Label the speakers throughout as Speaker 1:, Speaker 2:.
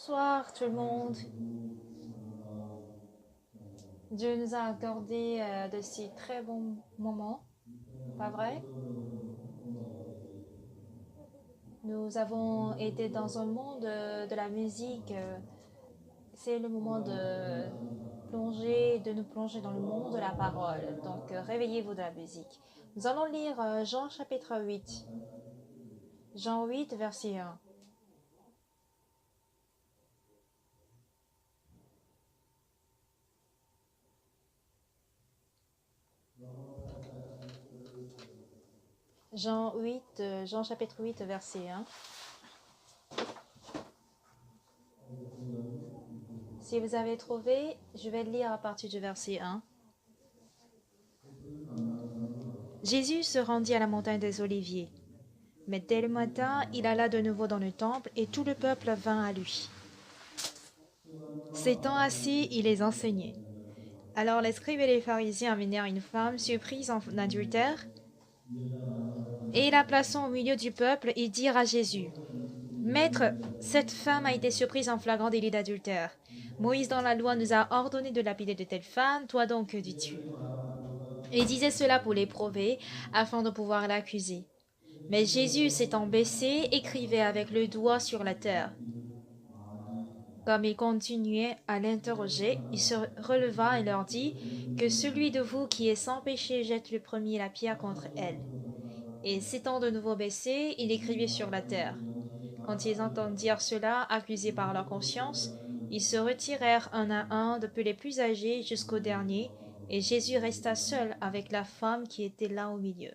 Speaker 1: Bonsoir tout le monde. Dieu nous a accordé de si très bons moments, pas vrai? Nous avons été dans un monde de la musique. C'est le moment de nous plonger dans le monde de la parole. Donc réveillez-vous de la musique. Nous allons lire Jean chapitre 8. Jean 8, verset 1. Jean chapitre 8, verset 1. Si vous avez trouvé, je vais lire à partir du verset 1. Jésus se rendit à la montagne des Oliviers. Mais dès le matin, il alla de nouveau dans le temple, et tout le peuple vint à lui. S'étant assis, il les enseignait. Alors les scribes et les pharisiens amenèrent une femme surprise en adultère, et la plaçant au milieu du peuple, ils dirent à Jésus, Maître, cette femme a été surprise en flagrant délit d'adultère. Moïse dans la loi nous a ordonné de lapider de telles femmes, toi donc que dis-tu? Et ils disaient cela pour l'éprouver, afin de pouvoir l'accuser. Mais Jésus, s'étant baissé, écrivait avec le doigt sur la terre. Comme il continuait à l'interroger, il se releva et leur dit, Que celui de vous qui est sans péché jette le premier la pierre contre elle. Et s'étant de nouveau baissé, il écrivait sur la terre. Quand ils entendirent cela, accusés par leur conscience, ils se retirèrent un à un, depuis les plus âgés jusqu'au dernier, et Jésus resta seul avec la femme qui était là au milieu.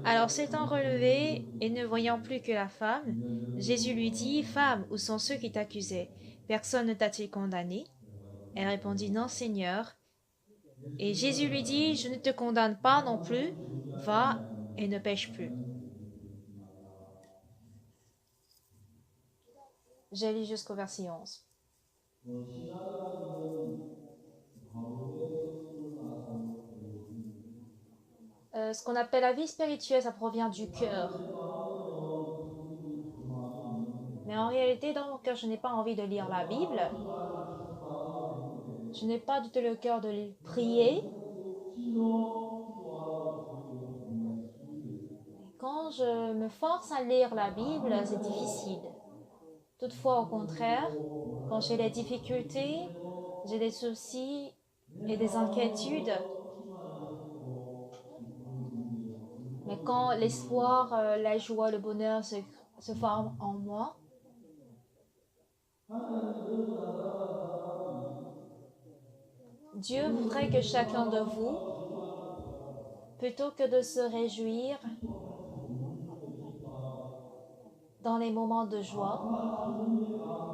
Speaker 1: Alors s'étant relevé, et ne voyant plus que la femme, Jésus lui dit, Femme, où sont ceux qui t'accusaient? Personne ne t'a-t-il condamné? Elle répondit, Non, Seigneur. Et Jésus lui dit, Je ne te condamne pas non plus, va et ne pêche plus. J'ai lu jusqu'au verset 11. Ce qu'on appelle la vie spirituelle, ça provient du cœur. Mais en réalité, dans mon cœur, je n'ai pas envie de lire la Bible. Je n'ai pas du tout le cœur de prier. Quand je me force à lire la Bible, c'est difficile. Toutefois, au contraire, quand j'ai des difficultés, j'ai des soucis et des inquiétudes, mais quand l'espoir, la joie, le bonheur se forment en moi, Dieu voudrait que chacun de vous, plutôt que de se réjouir dans les moments de joie,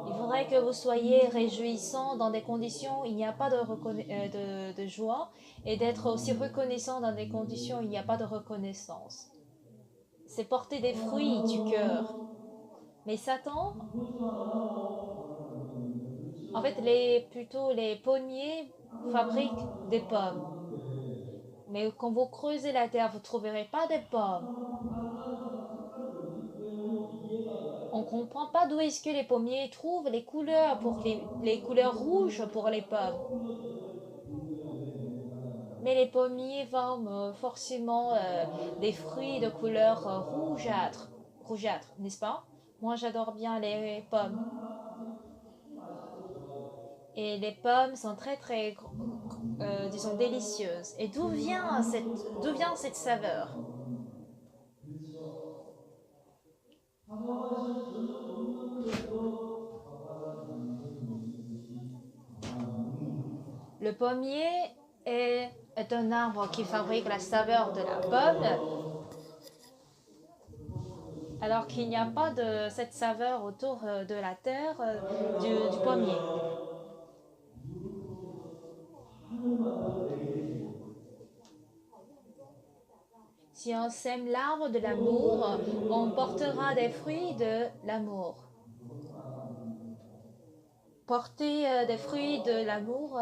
Speaker 1: il faudrait que vous soyez réjouissants dans des conditions où il n'y a pas de joie et d'être aussi reconnaissant dans des conditions où il n'y a pas de reconnaissance. C'est porter des fruits du cœur. Mais Satan, en fait, plutôt les pommiers fabriquent des pommes. Mais quand vous creusez la terre, vous ne trouverez pas de pommes. On ne comprend pas d'où est-ce que les pommiers trouvent les couleurs pour les couleurs rouges pour les pommes. Mais les pommiers forment forcément des fruits de couleur rougeâtre, n'est-ce pas? Moi, j'adore bien les pommes. Et les pommes sont très très, disons, délicieuses. Et d'où vient cette saveur? Le pommier est un arbre qui fabrique la saveur de la pomme, alors qu'il n'y a pas de cette saveur autour de la terre du pommier. Si on sème l'arbre de l'amour, on portera des fruits de l'amour. Porter des fruits de l'amour,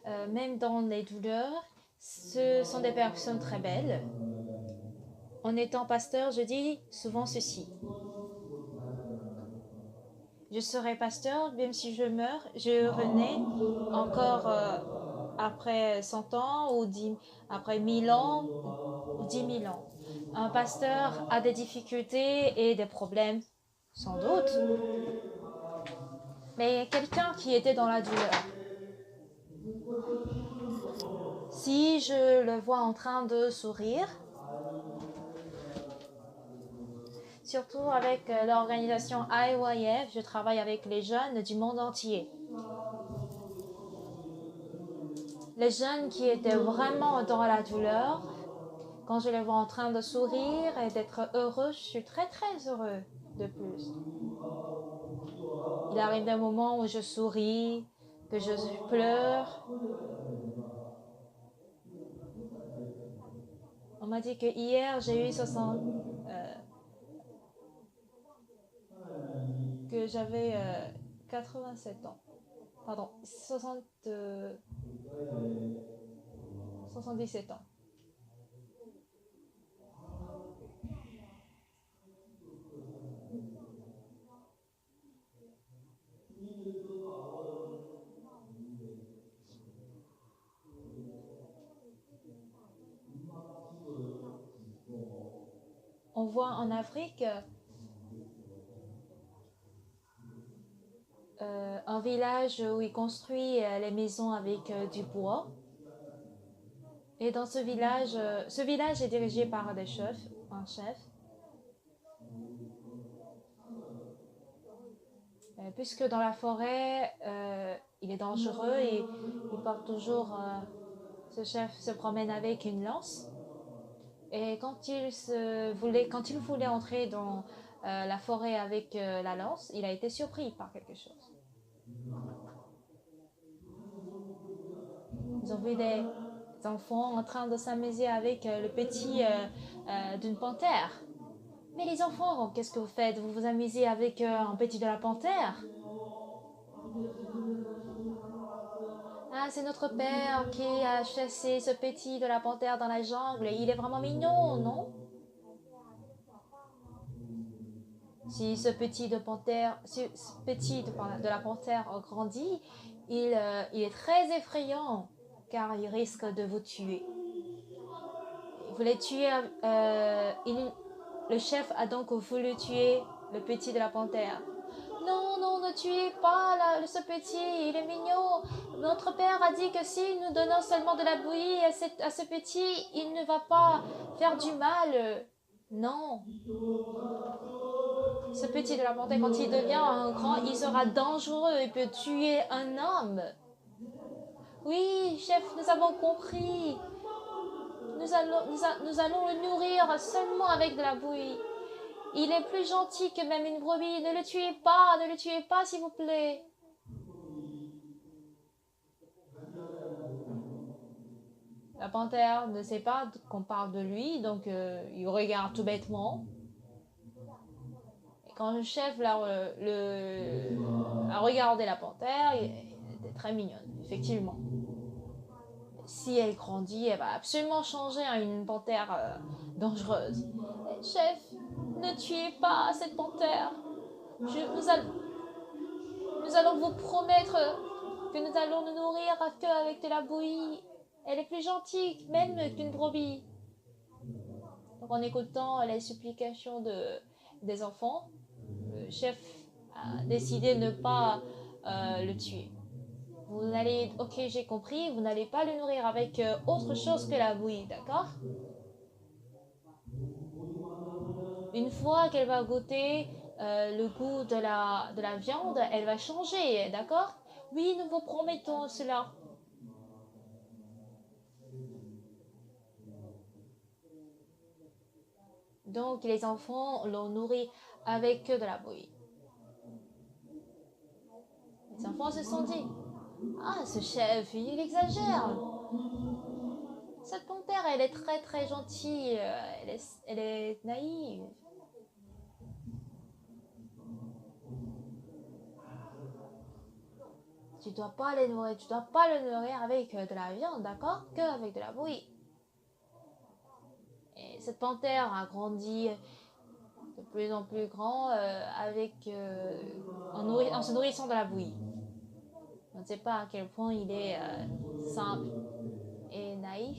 Speaker 1: même dans les douleurs, ce sont des personnes très belles. En étant pasteur, je dis souvent ceci. Je serai pasteur, même si je meurs, je renais encore après 100 ans ou 10, après 1000 ans ou 10 000 ans. Un pasteur a des difficultés et des problèmes, sans doute, mais quelqu'un qui était dans la douleur. Si je le vois en train de sourire, surtout avec l'organisation IYF, je travaille avec les jeunes du monde entier. Les jeunes qui étaient vraiment dans la douleur, quand je les vois en train de sourire et d'être heureux, je suis très très heureux de plus. Il arrive des moments où je souris, que je pleure. On m'a dit que hier j'ai eu 60, que j'avais 87 ans. Pardon, 77 ans. On voit en Afrique un village où ils construisent les maisons avec du bois. Et dans ce village est dirigé par des chefs, un chef, puisque dans la forêt, il est dangereux et il porte toujours, ce chef se promène avec une lance. Et quand il voulait entrer dans la forêt avec la lance, il a été surpris par quelque chose. Ils ont vu des enfants en train de s'amuser avec le petit d'une panthère. Mais les enfants, qu'est-ce que vous faites? Vous vous amusez avec un petit de la panthère? Ah, c'est notre père qui a chassé ce petit de la panthère dans la jungle. Il est vraiment mignon, non? Si ce petit de panthère, ce petit de la panthère grandit, il est très effrayant, car il risque de vous tuer. Il voulait tuer. Le chef a donc voulu tuer le petit de la panthère. Non, non, ne tuez pas ce petit, il est mignon. Notre père a dit que si nous donnons seulement de la bouillie à ce petit, il ne va pas faire du mal. Non, ce petit de la panthère, quand il devient un grand, il sera dangereux et peut tuer un homme. Oui, chef, nous avons compris. Nous allons le nourrir seulement avec de la bouillie. Il est plus gentil que même une brebis. Ne le tuez pas, ne le tuez pas, s'il vous plaît. La panthère ne sait pas qu'on parle de lui, donc il regarde tout bêtement. Et quand le chef a regardé la panthère, elle était très mignonne, effectivement. Si elle grandit, elle va absolument changer en une panthère dangereuse. Chef, ne tuez pas cette panthère. Nous allons vous promettre que nous allons nous nourrir avec de la bouillie. Elle est plus gentille même qu'une brebis. Donc en écoutant les supplications des enfants, le chef a décidé de ne pas le tuer. Vous n'allez, ok, j'ai compris, vous n'allez pas le nourrir avec autre chose que la bouillie, d'accord? Une fois qu'elle va goûter le goût de la viande, elle va changer, d'accord? Oui, nous vous promettons cela. Donc les enfants l'ont nourri avec de la bouillie. Les enfants se sont dit, ah, ce chef, il exagère. Cette panthère, elle est très très gentille, elle est naïve. Tu dois pas les nourrir, tu dois pas le nourrir avec de la viande, d'accord? Que avec de la bouillie. Et cette panthère a grandi de plus en plus grand en se nourrissant de la bouillie. On ne sait pas à quel point il est simple et naïf.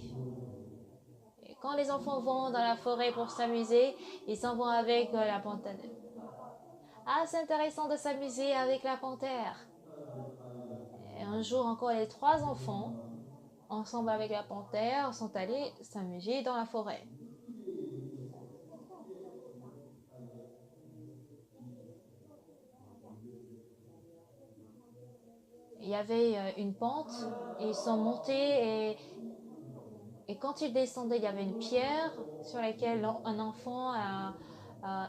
Speaker 1: Et quand les enfants vont dans la forêt pour s'amuser, ils s'en vont avec la panthère. Ah, c'est intéressant de s'amuser avec la panthère. Et un jour encore, les trois enfants, ensemble avec la panthère, sont allés s'amuser dans la forêt. Il y avait une pente, et ils sont montés et quand ils descendaient, il y avait une pierre sur laquelle un enfant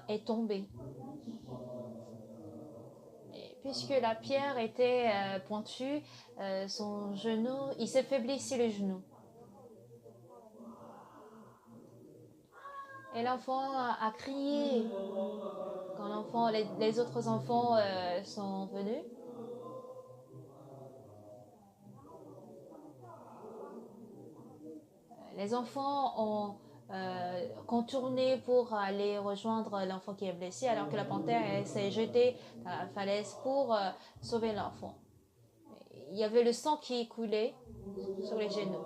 Speaker 1: est tombé. Et puisque la pierre était pointue, son genou, il s'est faiblissé le genou. Et l'enfant a crié quand les autres enfants sont venus. Les enfants ont contourné pour aller rejoindre l'enfant qui est blessé, alors que la panthère s'est jetée dans la falaise pour sauver l'enfant. Il y avait le sang qui coulait sur les genoux.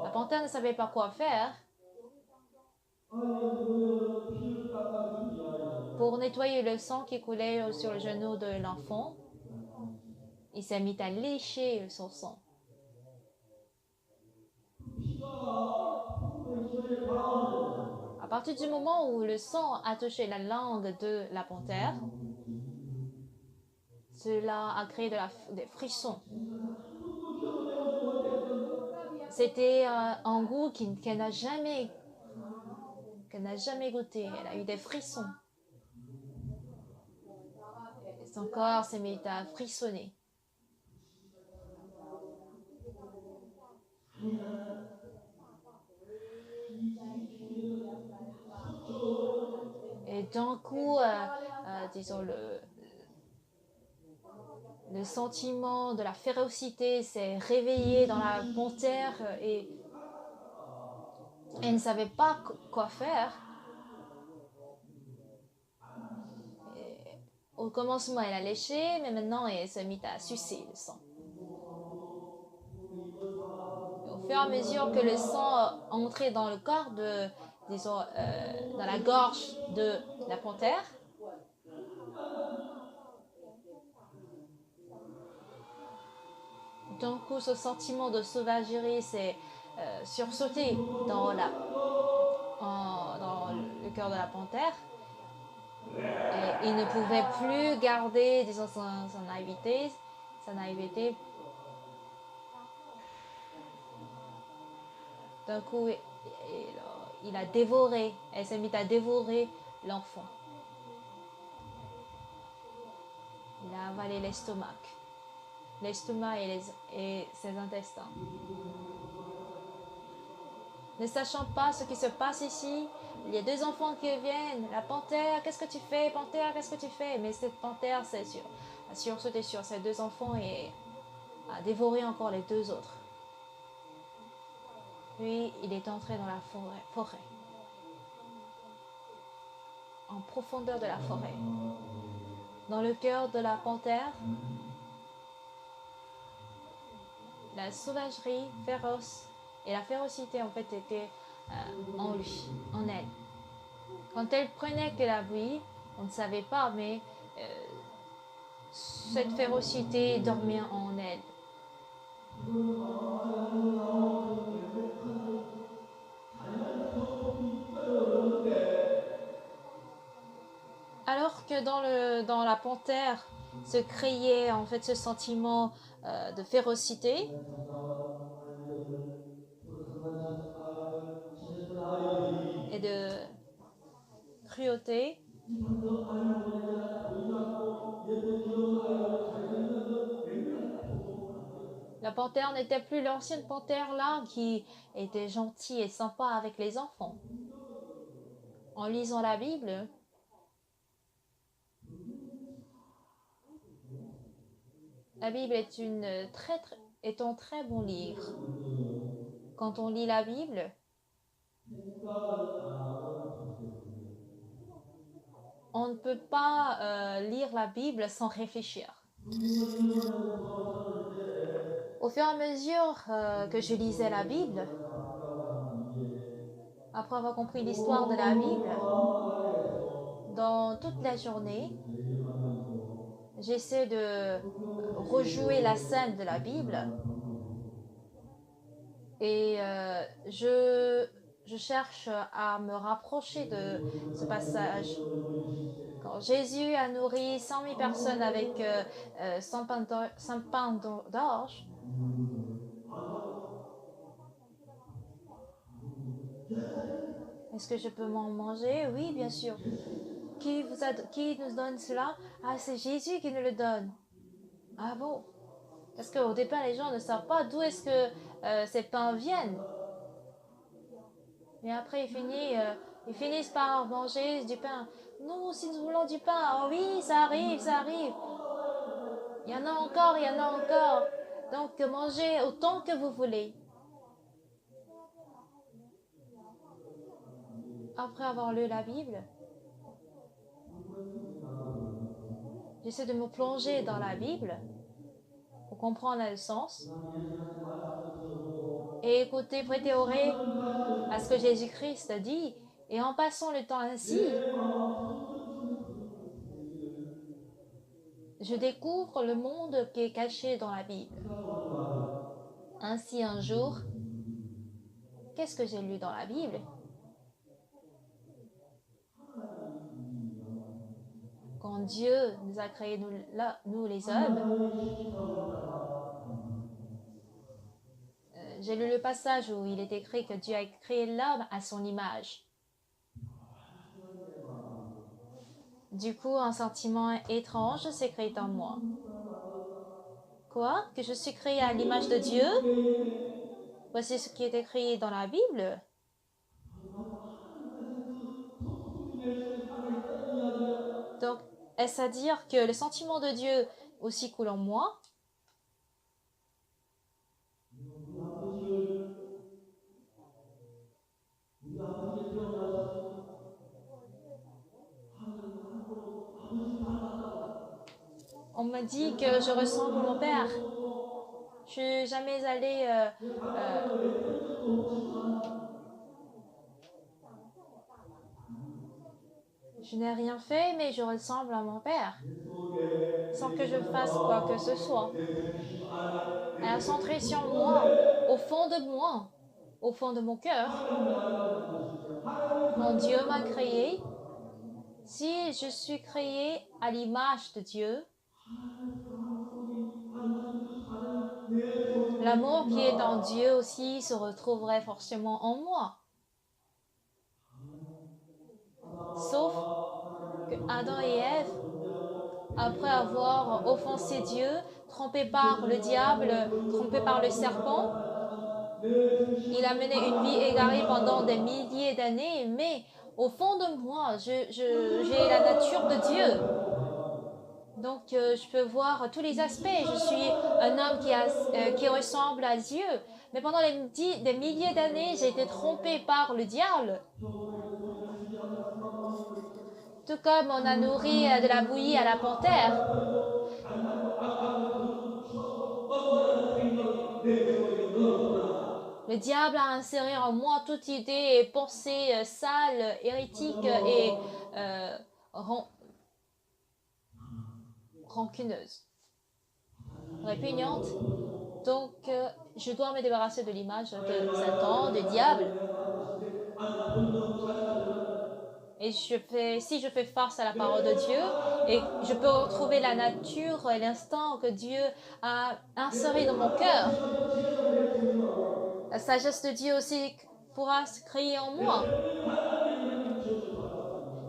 Speaker 1: La panthère ne savait pas quoi faire. Pour nettoyer le sang qui coulait sur le genou de l'enfant, il s'est mis à lécher son sang. À partir du moment où le sang a touché la langue de la panthère, cela a créé des frissons. C'était un goût qu'elle n'a jamais goûté. Elle a eu des frissons. Et son corps s'est mis à frissonner. Et d'un coup, disons, le sentiment de la férocité s'est réveillé dans la panthère et elle ne savait pas quoi faire. Et au commencement, elle a léché, mais maintenant, elle s'est mise à sucer le sang. Et au fur et à mesure que le sang entrait dans le corps disons, dans la gorge de la panthère, d'un coup, ce sentiment de sauvagerie s'est sursauté dans le cœur de la panthère. Et il ne pouvait plus garder, disons, son naïveté. Sa naïveté. D'un coup, il a dévoré. Elle s'est mise à dévorer l'enfant. Il a avalé l'estomac et ses intestins. Ne sachant pas ce qui se passe ici, il y a deux enfants qui viennent. La panthère, qu'est-ce que tu fais? Panthère, qu'est-ce que tu fais? Mais cette panthère a sursauté sur ces deux enfants et a dévoré encore les deux autres. Puis il est entré dans la forêt, en profondeur de la forêt. Dans le cœur de la panthère, la sauvagerie féroce et la férocité en fait étaient en lui, en elle. Quand elle prenait que la bouillie, on ne savait pas, mais cette férocité dormait en elle. Alors que dans la panthère se créait en fait ce sentiment de férocité et de cruauté, la panthère n'était plus l'ancienne panthère là qui était gentille et sympa avec les enfants. En lisant la Bible, la Bible est un très bon livre. Quand on lit la Bible, on ne peut pas lire la Bible sans réfléchir. Au fur et à mesure que je lisais la Bible, après avoir compris l'histoire de la Bible, dans toute la journée, j'essaie de rejouer la scène de la Bible et je cherche à me rapprocher de ce passage. Quand Jésus a nourri 100 000 personnes avec 100 pains d'orge, est-ce que je peux m'en manger? Oui, bien sûr. Qui nous donne cela? Ah, c'est Jésus qui nous le donne. Ah bon? Parce qu'au départ, les gens ne savent pas d'où est-ce que ces pains viennent. Mais après, ils finissent par manger du pain. Nous, si nous voulons du pain, oh oui, ça arrive, ça arrive. Il y en a encore, il y en a encore. Donc, mangez autant que vous voulez. Après avoir lu la Bible, j'essaie de me plonger dans la Bible pour comprendre le sens et écouter, prêter oreille à ce que Jésus-Christ a dit. Et en passant le temps ainsi, je découvre le monde qui est caché dans la Bible. Ainsi, un jour, qu'est-ce que j'ai lu dans la Bible? Quand Dieu nous a créés, nous les hommes, j'ai lu le passage où il est écrit que Dieu a créé l'homme à son image. Du coup, un sentiment étrange s'est créé en moi. Quoi? Que je suis créé à l'image de Dieu? Voici ce qui est écrit dans la Bible. Donc, est-ce à dire que le sentiment de Dieu aussi coule en moi? On me dit que je ressemble à mon père. Je suis jamais allée. Euh, je n'ai rien fait, mais je ressemble à mon père, sans que je fasse quoi que ce soit. Elle est centrée sur moi, au fond de moi, au fond de mon cœur. Quand Dieu m'a créé, si je suis créée à l'image de Dieu, l'amour qui est en Dieu aussi se retrouverait forcément en moi. Sauf que Adam et Ève, après avoir offensé Dieu, trompé par le diable, trompé par le serpent, il a mené une vie égarée pendant des milliers d'années, mais au fond de moi, j'ai la nature de Dieu. Donc, je peux voir tous les aspects. Je suis un homme qui ressemble à Dieu. Mais pendant des milliers d'années, j'ai été trompé par le diable. Tout comme on a nourri de la bouillie à la panthère. Le diable a inséré en moi toute idée et pensée sale, hérétique et euh, ran- rancuneuse, répugnante. Donc, je dois me débarrasser de l'image de Satan, du diable. Et si je fais face à la parole de Dieu, et je peux retrouver la nature et l'instant que Dieu a inséré dans mon cœur, la sagesse de Dieu aussi pourra se créer en moi.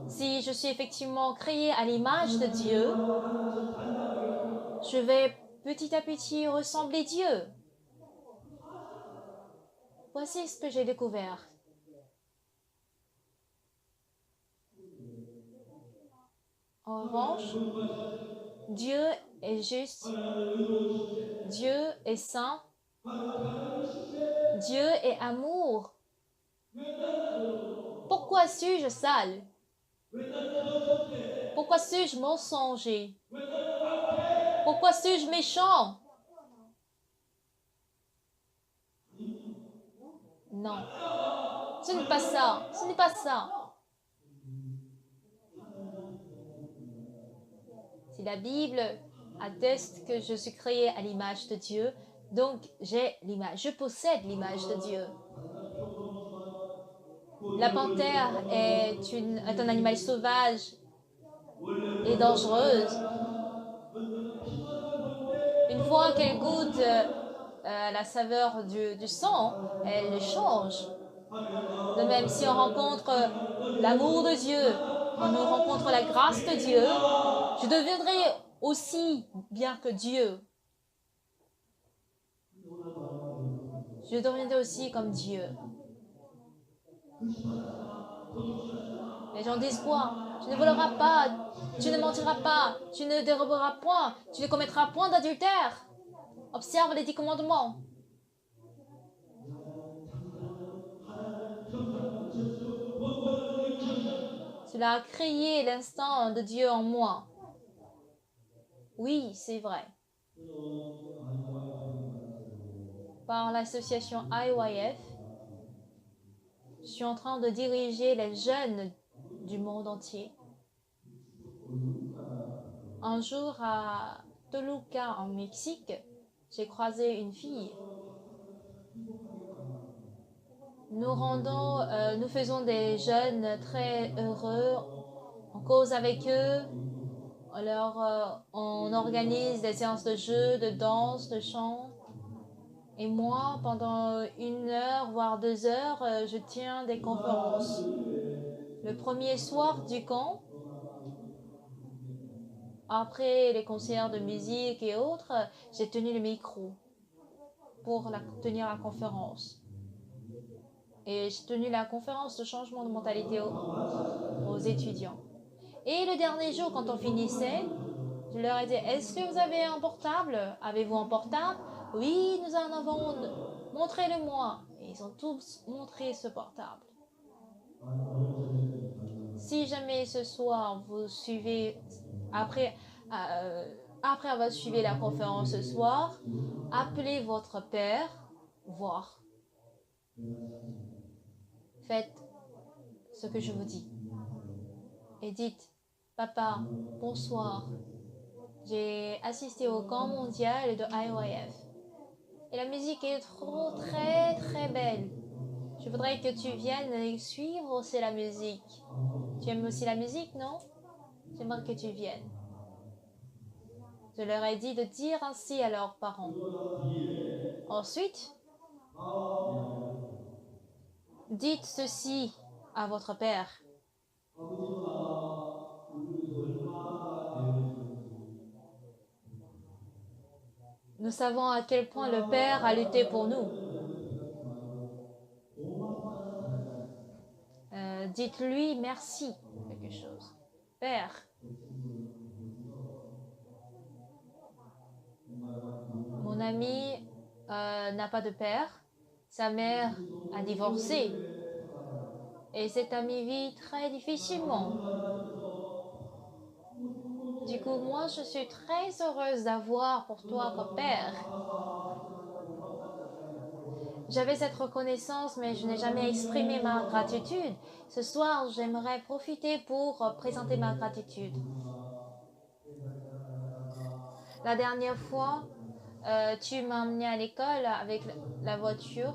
Speaker 1: Si je suis effectivement créé à l'image de Dieu, je vais petit à petit ressembler Dieu. Voici ce que j'ai découvert. En revanche, Dieu est juste, Dieu est saint, Dieu est amour. Pourquoi suis-je sale? Pourquoi suis-je mensonger? Pourquoi suis-je méchant? Non, ce n'est pas ça. Ce n'est pas ça. Si la Bible atteste que je suis créé à l'image de Dieu, donc j'ai l'image, je possède l'image de Dieu. La panthère est un animal sauvage et dangereuse. Une fois qu'elle goûte la saveur du sang, elle change. De même, si on rencontre l'amour de Dieu, quand nous rencontrons la grâce de Dieu, je deviendrai aussi bien que Dieu. Je deviendrai aussi comme Dieu. Les gens disent quoi? Tu ne voleras pas, tu ne mentiras pas, tu ne déroberas point, tu ne commettras point d'adultère. Observe les 10 commandements. Cela a créé l'instinct de Dieu en moi. Oui, c'est vrai. Par l'association IYF, je suis en train de diriger les jeunes du monde entier. Un jour à Toluca, en Mexique, j'ai croisé une fille. Nous faisons des jeunes très heureux. On cause avec eux. On organise des séances de jeux, de danse, de chant. Et moi, pendant 1 heure, voire 2 heures, je tiens des conférences. Le premier soir du camp, après les concerts de musique et autres, j'ai tenu le micro pour tenir la conférence. Et j'ai tenu la conférence de changement de mentalité aux étudiants. Et le dernier jour, quand on finissait, je leur ai dit, est-ce que vous avez un portable? Avez-vous un portable? Oui, nous en avons. Montrez-le-moi. Et ils ont tous montré ce portable. Si jamais ce soir, vous suivez, après, après avoir suivi la conférence ce soir, appelez votre père, voir. Faites ce que je vous dis. Et dites, papa, bonsoir. J'ai assisté au camp mondial de IYF. Et la musique est très très belle. Je voudrais que tu viennes suivre aussi la musique. Tu aimes aussi la musique, non? J'aimerais que tu viennes. Je leur ai dit de dire ainsi à leurs parents. Ensuite, dites ceci à votre père. Nous savons à quel point le Père a lutté pour nous. Dites-lui merci, quelque chose. Père, mon ami n'a pas de père. Sa mère a divorcé. Et cet ami vit très difficilement. Du coup, moi, je suis très heureuse d'avoir pour toi comme père. J'avais cette reconnaissance, mais je n'ai jamais exprimé ma gratitude. Ce soir, j'aimerais profiter pour présenter ma gratitude. La dernière fois, tu m'as emmené à l'école avec la voiture.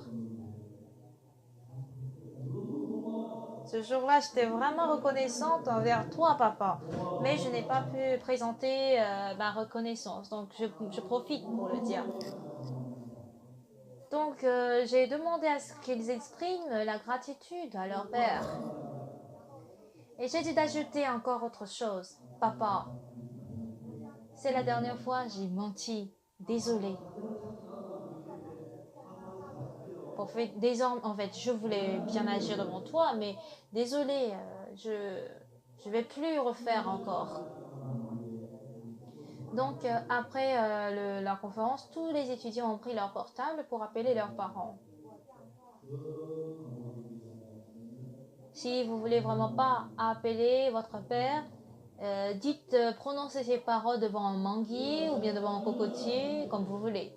Speaker 1: Ce jour-là, j'étais vraiment reconnaissante envers toi, papa. Mais je n'ai pas pu présenter ma reconnaissance, donc je profite pour le dire. Donc, j'ai demandé à ce qu'ils expriment la gratitude à leur père. Et j'ai dit d'ajouter encore autre chose. Papa, c'est la dernière fois, j'ai menti. Désolé. Désormais, en fait, je voulais bien agir devant toi, mais désolé, je vais plus refaire encore. Donc, après la conférence, tous les étudiants ont pris leur portable pour appeler leurs parents. Si vous voulez vraiment pas appeler votre père, Dites, prononcez ces paroles devant un manguier ou bien devant un cocotier, comme vous voulez.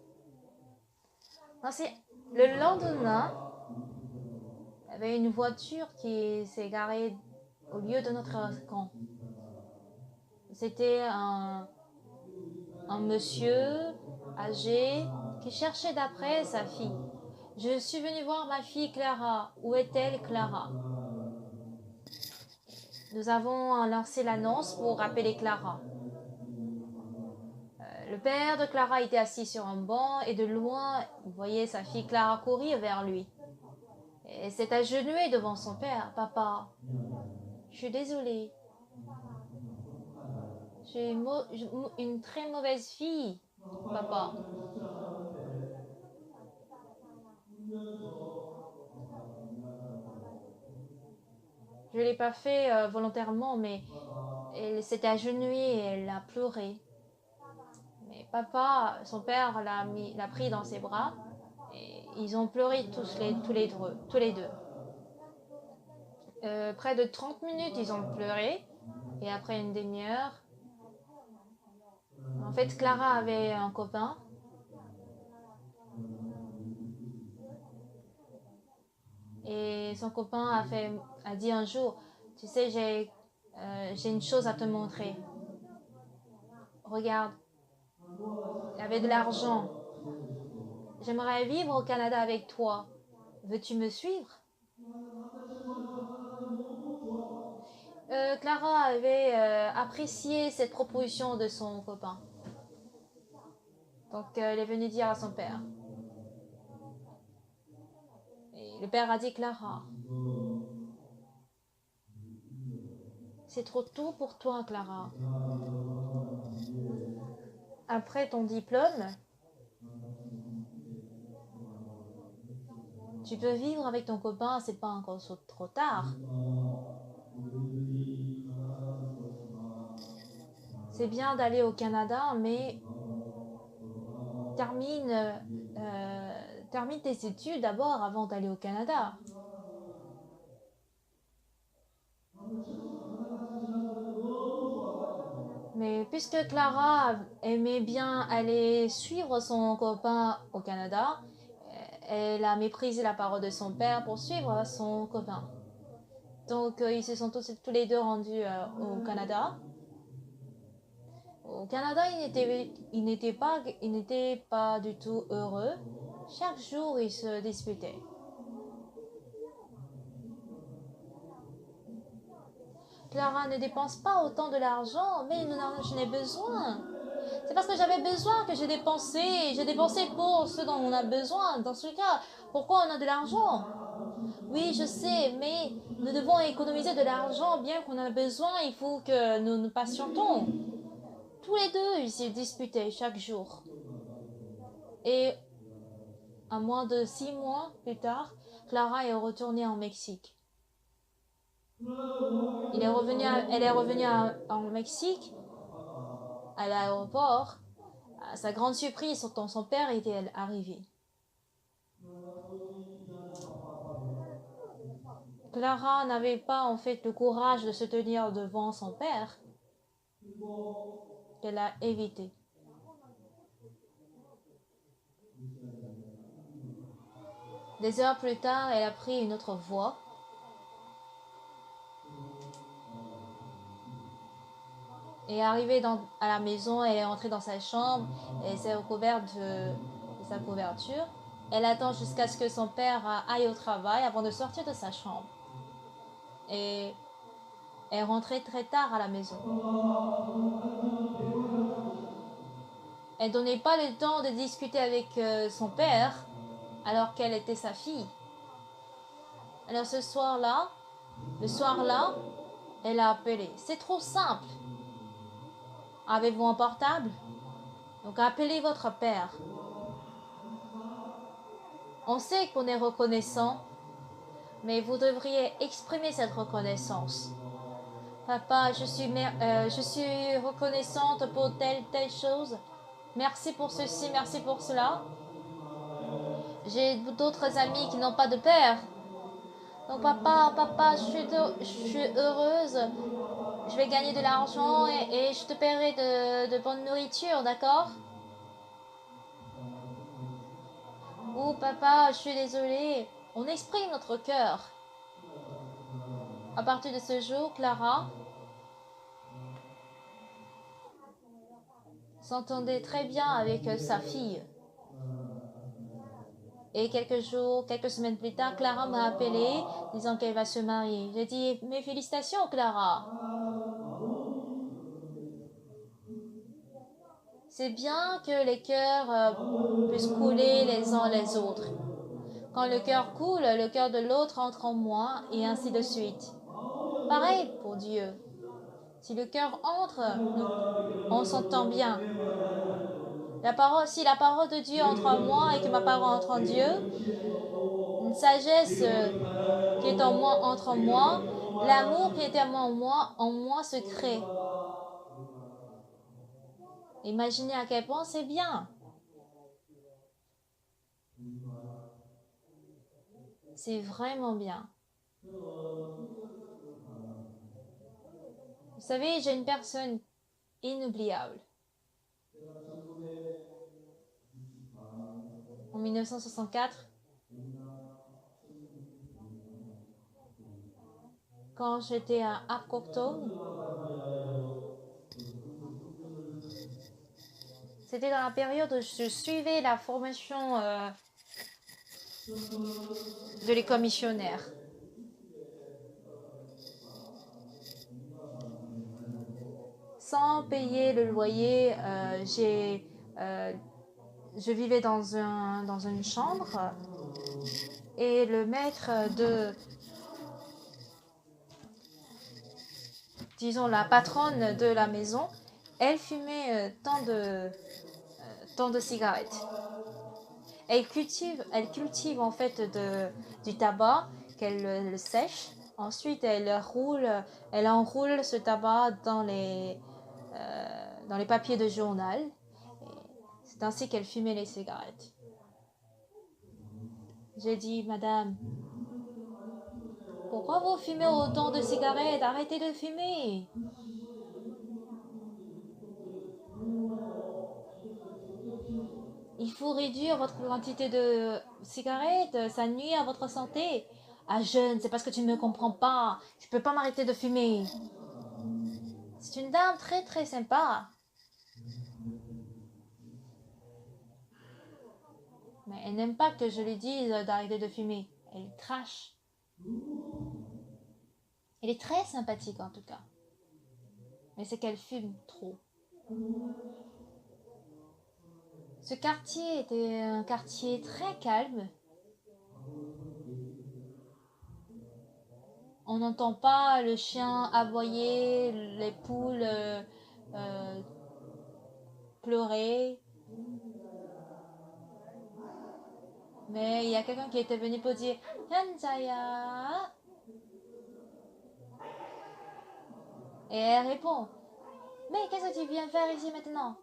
Speaker 1: Ensuite, le lendemain, il y avait une voiture qui s'est garée au lieu de notre camp. C'était un monsieur âgé qui cherchait d'après sa fille. Je suis venue voir ma fille Clara. Où est-elle, Clara? Nous avons lancé l'annonce pour appeler Clara. Le père de Clara était assis sur un banc et de loin, vous voyez sa fille Clara courir vers lui. Et s'est agenouillée devant son père. Papa, je suis désolée. J'ai une très mauvaise fille, papa. Je ne l'ai pas fait volontairement, mais elle s'est agenouillée et elle a pleuré. Mais papa, son père l'a pris dans ses bras et ils ont pleuré tous les deux. Près de 30 minutes, ils ont pleuré et après une demi-heure, en fait, Clara avait un copain et son copain a dit un jour, tu sais, j'ai une chose à te montrer. Regarde, il y avait de l'argent. J'aimerais vivre au Canada avec toi. Veux-tu me suivre? Clara avait apprécié cette proposition de son copain. Donc elle est venue dire à son père. Et le père a dit, Clara, c'est trop tôt pour toi, Clara. Après ton diplôme, tu peux vivre avec ton copain, c'est pas encore trop tard. C'est bien d'aller au Canada, mais termine, termine tes études d'abord avant d'aller au Canada. Mais puisque Clara aimait bien aller suivre son copain au Canada, elle a méprisé la parole de son père pour suivre son copain. Donc ils se sont tous les deux rendus au Canada. Au Canada, ils n'étaient pas du tout heureux. Chaque jour, ils se disputaient. Clara ne dépense pas autant de l'argent, mais j'en ai besoin. C'est parce que j'avais besoin que j'ai dépensé. J'ai dépensé pour ce dont on a besoin. Dans ce cas, pourquoi on a de l'argent? Oui, je sais, mais nous devons économiser de l'argent bien qu'on en a besoin. Il faut que nous nous patientons. Tous les deux, ils se disputaient chaque jour. Et à moins de 6 mois plus tard, Clara est retournée en Mexique. Elle est revenue en Mexique, à l'aéroport. À sa grande surprise, son père était arrivé. Clara n'avait pas en fait le courage de se tenir devant son père, qu'elle a évité. Des heures plus tard, elle a pris une autre voie. Et arrivée à la maison, elle est entrée dans sa chambre et s'est recouverte de sa couverture. Elle attend jusqu'à ce que son père aille au travail avant de sortir de sa chambre. Et elle est rentrée très tard à la maison. Elle ne donnait pas le temps de discuter avec son père alors qu'elle était sa fille. Alors le soir-là, elle a appelé. C'est trop simple. Avez-vous un portable? Donc appelez votre père. On sait qu'on est reconnaissant, mais vous devriez exprimer cette reconnaissance. Papa, je suis reconnaissante pour telle chose. Merci pour ceci, merci pour cela. J'ai d'autres amis qui n'ont pas de père. Donc papa, je suis heureuse je vais gagner de l'argent et je te paierai de bonne nourriture, d'accord? Oh papa, je suis désolée. On exprime notre cœur. À partir de ce jour, Clara s'entendait très bien avec sa fille. Et quelques jours, quelques semaines plus tard, Clara m'a appelé disant qu'elle va se marier. J'ai dit, mes félicitations, Clara. C'est bien que les cœurs puissent couler les uns les autres. Quand le cœur coule, le cœur de l'autre entre en moi, et ainsi de suite. Pareil pour Dieu. Si le cœur entre, on s'entend bien. Si la parole de Dieu entre en moi et que ma parole entre en Dieu, une sagesse qui est en moi entre en moi, l'amour qui est en moi se crée. Imaginez à quel point c'est bien. C'est vraiment bien. Vous savez, j'ai une personne inoubliable. En 1964, quand j'étais à Apcockton, c'était dans la période où je suivais la formation de l'école missionnaire. Sans payer le loyer, je vivais dans une chambre et le maître disons la patronne de la maison, elle fumait tant de cigarettes. Elle cultive en fait du tabac qu'elle le sèche. Ensuite, elle enroule ce tabac dans les papiers de journal. C'est ainsi qu'elle fumait les cigarettes. J'ai dit, Madame, pourquoi vous fumez autant de cigarettes? Arrêtez de fumer. Il faut réduire votre quantité de cigarettes, ça nuit à votre santé. Ah jeune, c'est parce que tu ne me comprends pas. Je ne peux pas m'arrêter de fumer. C'est une dame très très sympa. Mais elle n'aime pas que je lui dise d'arrêter de fumer. Elle crache. Elle est très sympathique en tout cas. Mais c'est qu'elle fume trop. Ce quartier était un quartier très calme. On n'entend pas le chien aboyer, les poules euh, pleurer. Mais il y a quelqu'un qui était venu pour dire Hanjaya. Et elle répond mais qu'est-ce que tu viens faire ici maintenant?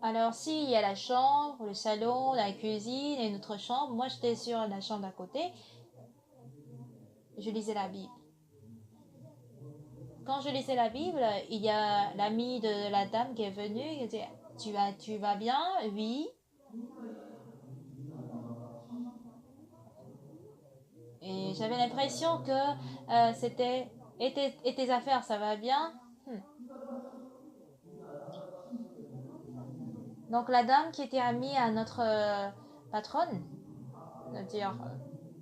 Speaker 1: Alors, si, il y a la chambre, le salon, la cuisine et notre chambre. Moi, j'étais sur la chambre d'à côté. Je lisais la Bible. Quand je lisais la Bible, il y a l'ami de la dame qui est venue. Il dit tu vas bien? Oui. Et j'avais l'impression que c'était et tes affaires, ça va bien? Donc, la dame qui était amie à notre patronne, c'est-à-dire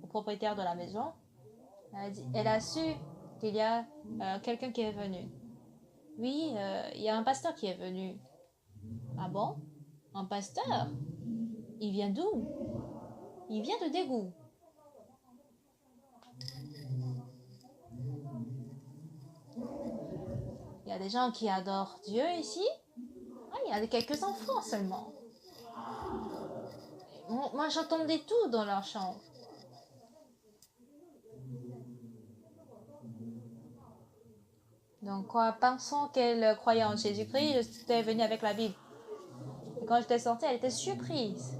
Speaker 1: au propriétaire de la maison, elle a su qu'il y a quelqu'un qui est venu. Oui, il y a un pasteur qui est venu. Ah bon? Un pasteur? Il vient d'où? Il vient de Dégout. Il y a des gens qui adorent Dieu ici. Ah, il y a quelques enfants seulement. Moi, j'entendais tout dans leur chambre. Donc, pensant qu'elle croyait en Jésus-Christ, j'étais venue avec la Bible. quand j'étais sortie, elle était surprise.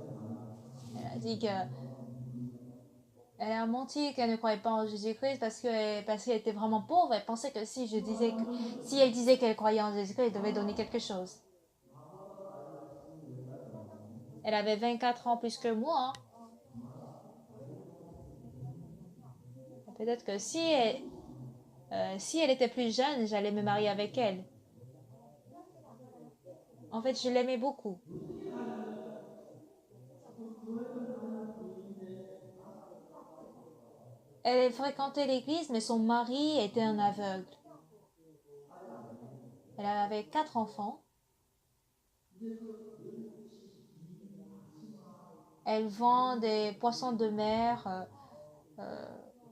Speaker 1: Elle a dit que elle a menti qu'elle ne croyait pas en Jésus-Christ parce qu'elle était vraiment pauvre. Elle pensait que si elle disait qu'elle croyait en Jésus-Christ, elle devait donner quelque chose. Elle avait 24 ans plus que moi, hein. Peut-être que si elle était plus jeune, j'allais me marier avec elle. En fait, je l'aimais beaucoup. Elle fréquentait l'église, mais son mari était un aveugle. Elle avait 4 enfants. Elle vend des poissons de mer euh,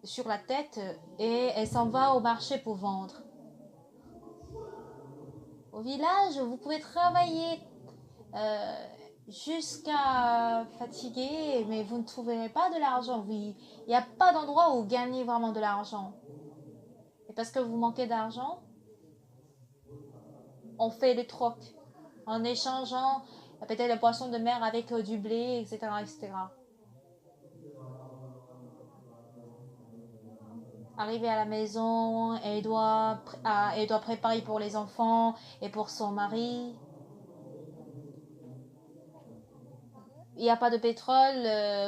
Speaker 1: sur la tête et elle s'en va au marché pour vendre. Au village, vous pouvez travailler euh, jusqu'à fatiguer, mais vous ne trouverez pas de l'argent. Il n'y a pas d'endroit où gagner vraiment de l'argent. Et parce que vous manquez d'argent, on fait le troc en échangeant peut-être le poisson de mer avec du blé, etc., etc. Arrivée à la maison, elle doit préparer pour les enfants et pour son mari. Il n'y a pas de pétrole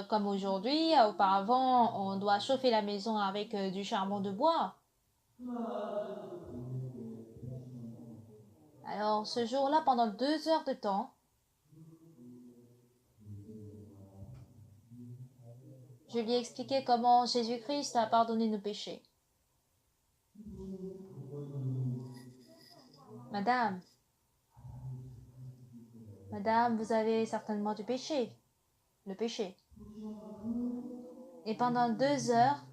Speaker 1: comme aujourd'hui. Auparavant, on doit chauffer la maison avec du charbon de bois. Alors ce jour-là, pendant 2 heures de temps, je lui ai expliqué comment Jésus-Christ a pardonné nos péchés. Madame, madame, vous avez certainement du péché, le péché. Et pendant 2 heures,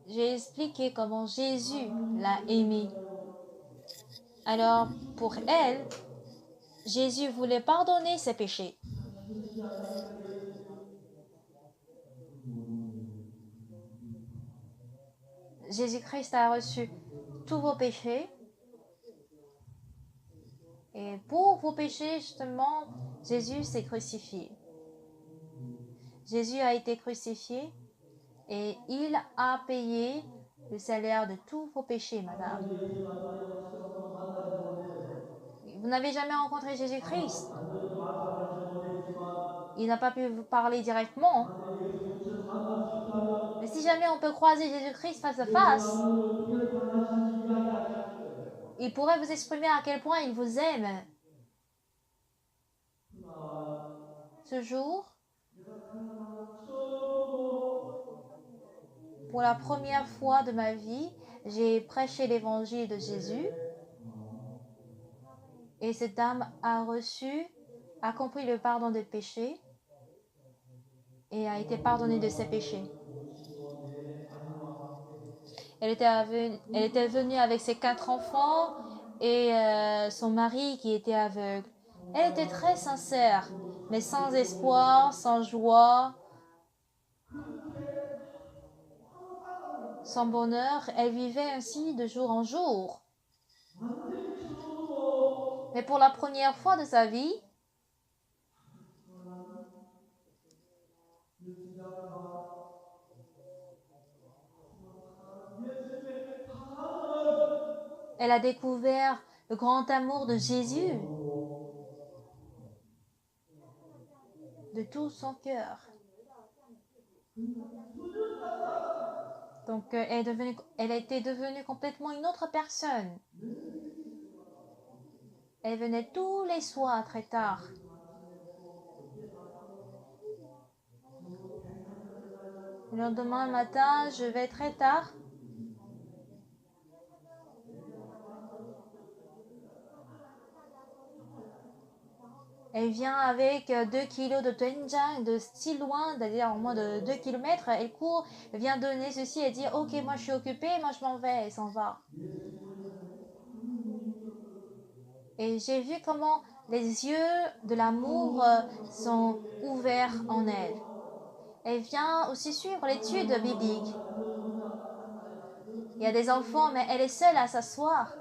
Speaker 1: j'ai expliqué comment Jésus l'a aimée. Alors, pour elle, Jésus voulait pardonner ses péchés. Jésus-Christ a reçu tous vos péchés. Et pour vos péchés, justement, Jésus s'est crucifié. Jésus a été crucifié et il a payé le salaire de tous vos péchés, madame. Vous n'avez jamais rencontré Jésus-Christ. Il n'a pas pu vous parler directement. Mais si jamais on peut croiser Jésus-Christ face à face, il pourrait vous exprimer à quel point il vous aime. Ce jour, pour la première fois de ma vie, j'ai prêché l'évangile de Jésus et cette dame a compris le pardon des péchés et a été pardonnée de ses péchés. Elle était venue avec ses 4 enfants et son mari qui était aveugle. Elle était très sincère, mais sans espoir, sans joie, sans bonheur. Elle vivait ainsi de jour en jour. Mais pour la première fois de sa vie, elle a découvert le grand amour de Jésus de tout son cœur. Donc elle était devenue complètement une autre personne. Elle venait tous les soirs très tard. Le lendemain matin, je vais très tard. Elle vient avec 2 kilos de doenjang de si loin, c'est-à-dire au moins de 2 kilomètres. Elle court, elle vient donner ceci, elle dit ok, moi je suis occupée, moi je m'en vais, elle s'en va. Et j'ai vu comment les yeux de l'amour sont ouverts en elle. Elle vient aussi suivre l'étude biblique. Il y a des enfants, mais elle est seule à s'asseoir.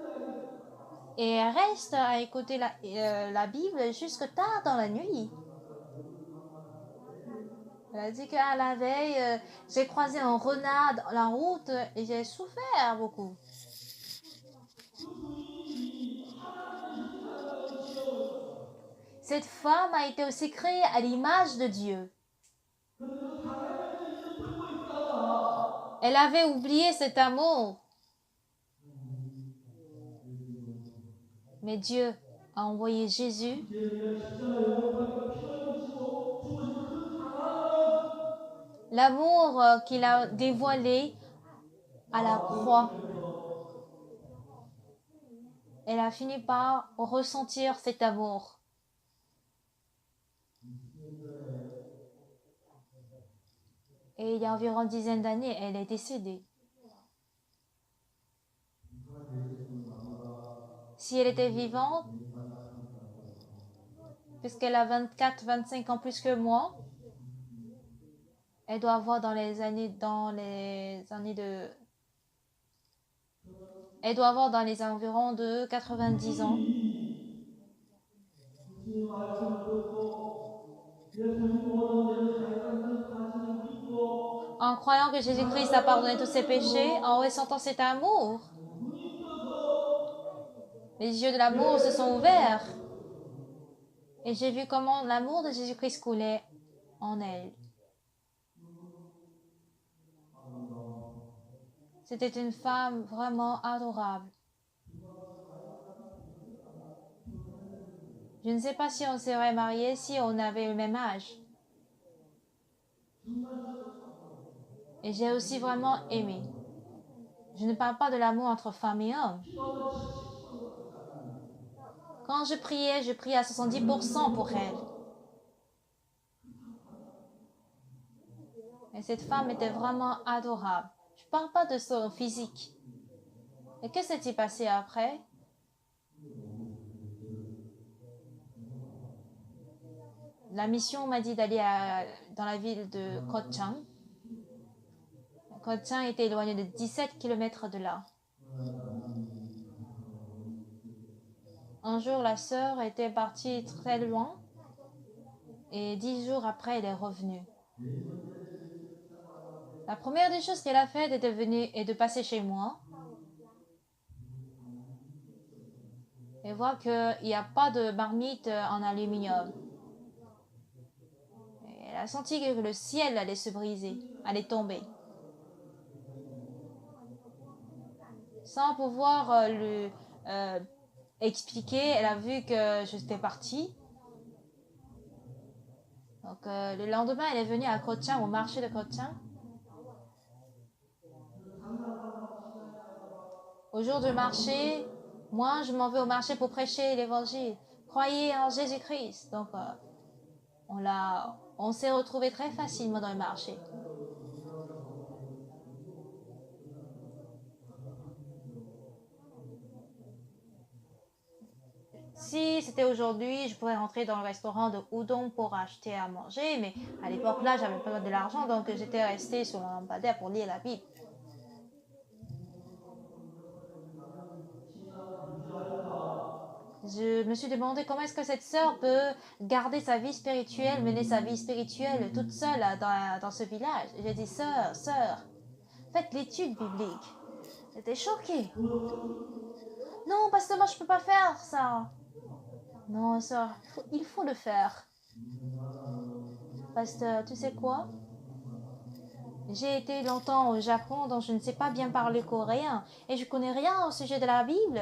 Speaker 1: Et elle reste à écouter la Bible jusque tard dans la nuit. Elle a dit qu'à la veille, j'ai croisé un renard dans la route et j'ai souffert beaucoup. Cette femme a été aussi créée à l'image de Dieu. Elle avait oublié cet amour. Mais Dieu a envoyé Jésus. L'amour qu'il a dévoilé à la croix. Elle a fini par ressentir cet amour. Et il y a environ une dizaine d'années, elle est décédée. Si elle était vivante, puisqu'elle a 24-25 ans plus que moi, elle doit avoir elle doit avoir dans les environs de 90 ans. En croyant que Jésus-Christ a pardonné tous ses péchés, en ressentant cet amour, les yeux de l'amour se sont ouverts. Et j'ai vu comment l'amour de Jésus-Christ coulait en elle. C'était une femme vraiment adorable. Je ne sais pas si on serait mariés si on avait le même âge. Et j'ai aussi vraiment aimé. Je ne parle pas de l'amour entre femme et homme. Quand je priais à 70% pour elle. Et cette femme était vraiment adorable. Je ne parle pas de son physique. Et que s'est-il passé après? La mission m'a dit d'aller dans la ville de Kochang. Kochang était éloigné de 17 km de là. Un jour, la sœur était partie très loin et 10 jours après, elle est revenue. La première des choses qu'elle a faites est de passer chez moi et voir qu'il n'y a pas de marmite en aluminium. Et elle a senti que le ciel allait se briser, allait tomber. Sans pouvoir lui expliquer, elle a vu que j'étais partie. Donc le lendemain, elle est venue à Kochang, au marché de Kochang. Au jour du marché, moi, je m'en vais au marché pour prêcher l'évangile. Croyez en Jésus-Christ. Donc, on s'est retrouvés très facilement dans le marché. Si c'était aujourd'hui, je pourrais rentrer dans le restaurant de Udon pour acheter à manger, mais à l'époque là, j'avais pas de l'argent, donc j'étais restée sur le lampadaire pour lire la Bible. Je me suis demandé comment est-ce que cette sœur peut garder sa vie spirituelle, mener sa vie spirituelle toute seule dans ce village. J'ai dit, sœur, faites l'étude biblique. J'étais choquée. Non, pasteur, moi je peux pas faire ça. Non, sœur, il faut le faire. Pasteur, tu sais quoi? J'ai été longtemps au Japon, donc je ne sais pas bien parler coréen et je connais rien au sujet de la Bible.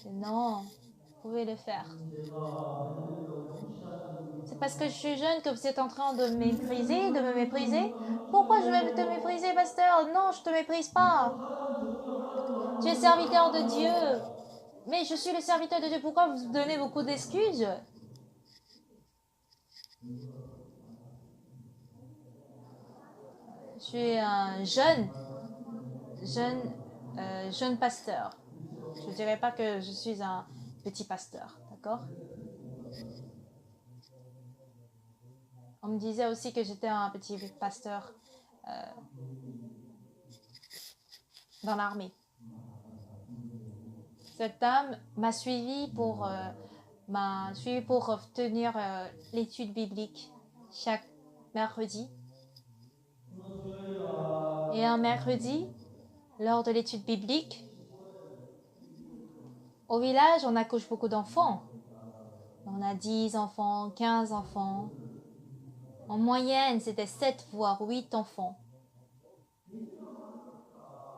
Speaker 1: Non, vous pouvez le faire. C'est parce que je suis jeune que vous êtes en train de de me mépriser. Pourquoi je vais te mépriser, pasteur? Non, je te méprise pas. Tu es serviteur de Dieu. Mais je suis le serviteur de Dieu. Pourquoi vous donnez beaucoup d'excuses? Je suis un jeune, jeune pasteur. Je ne dirais pas que je suis un petit pasteur, d'accord? On me disait aussi que j'étais un petit pasteur dans l'armée. Cette dame m'a suivi pour tenir l'étude biblique chaque mercredi. Et un mercredi, lors de l'étude biblique, au village, on accouche beaucoup d'enfants. On a 10 enfants, 15 enfants. En moyenne, c'était 7 voire 8 enfants.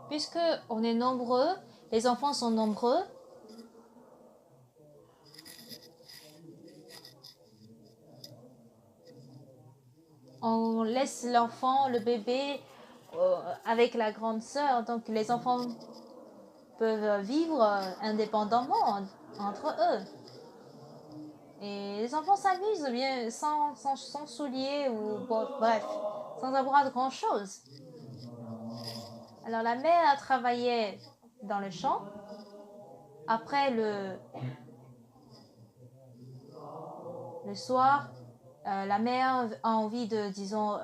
Speaker 1: Puisque on est nombreux, les enfants sont nombreux, on laisse l'enfant, le bébé, avec la grande sœur. Donc les enfants peuvent vivre indépendamment entre eux. Et les enfants s'amusent bien sans souliers ou bref, sans avoir de grand chose. Alors la mère travaillait dans le champ. Après le soir, la mère a envie disons,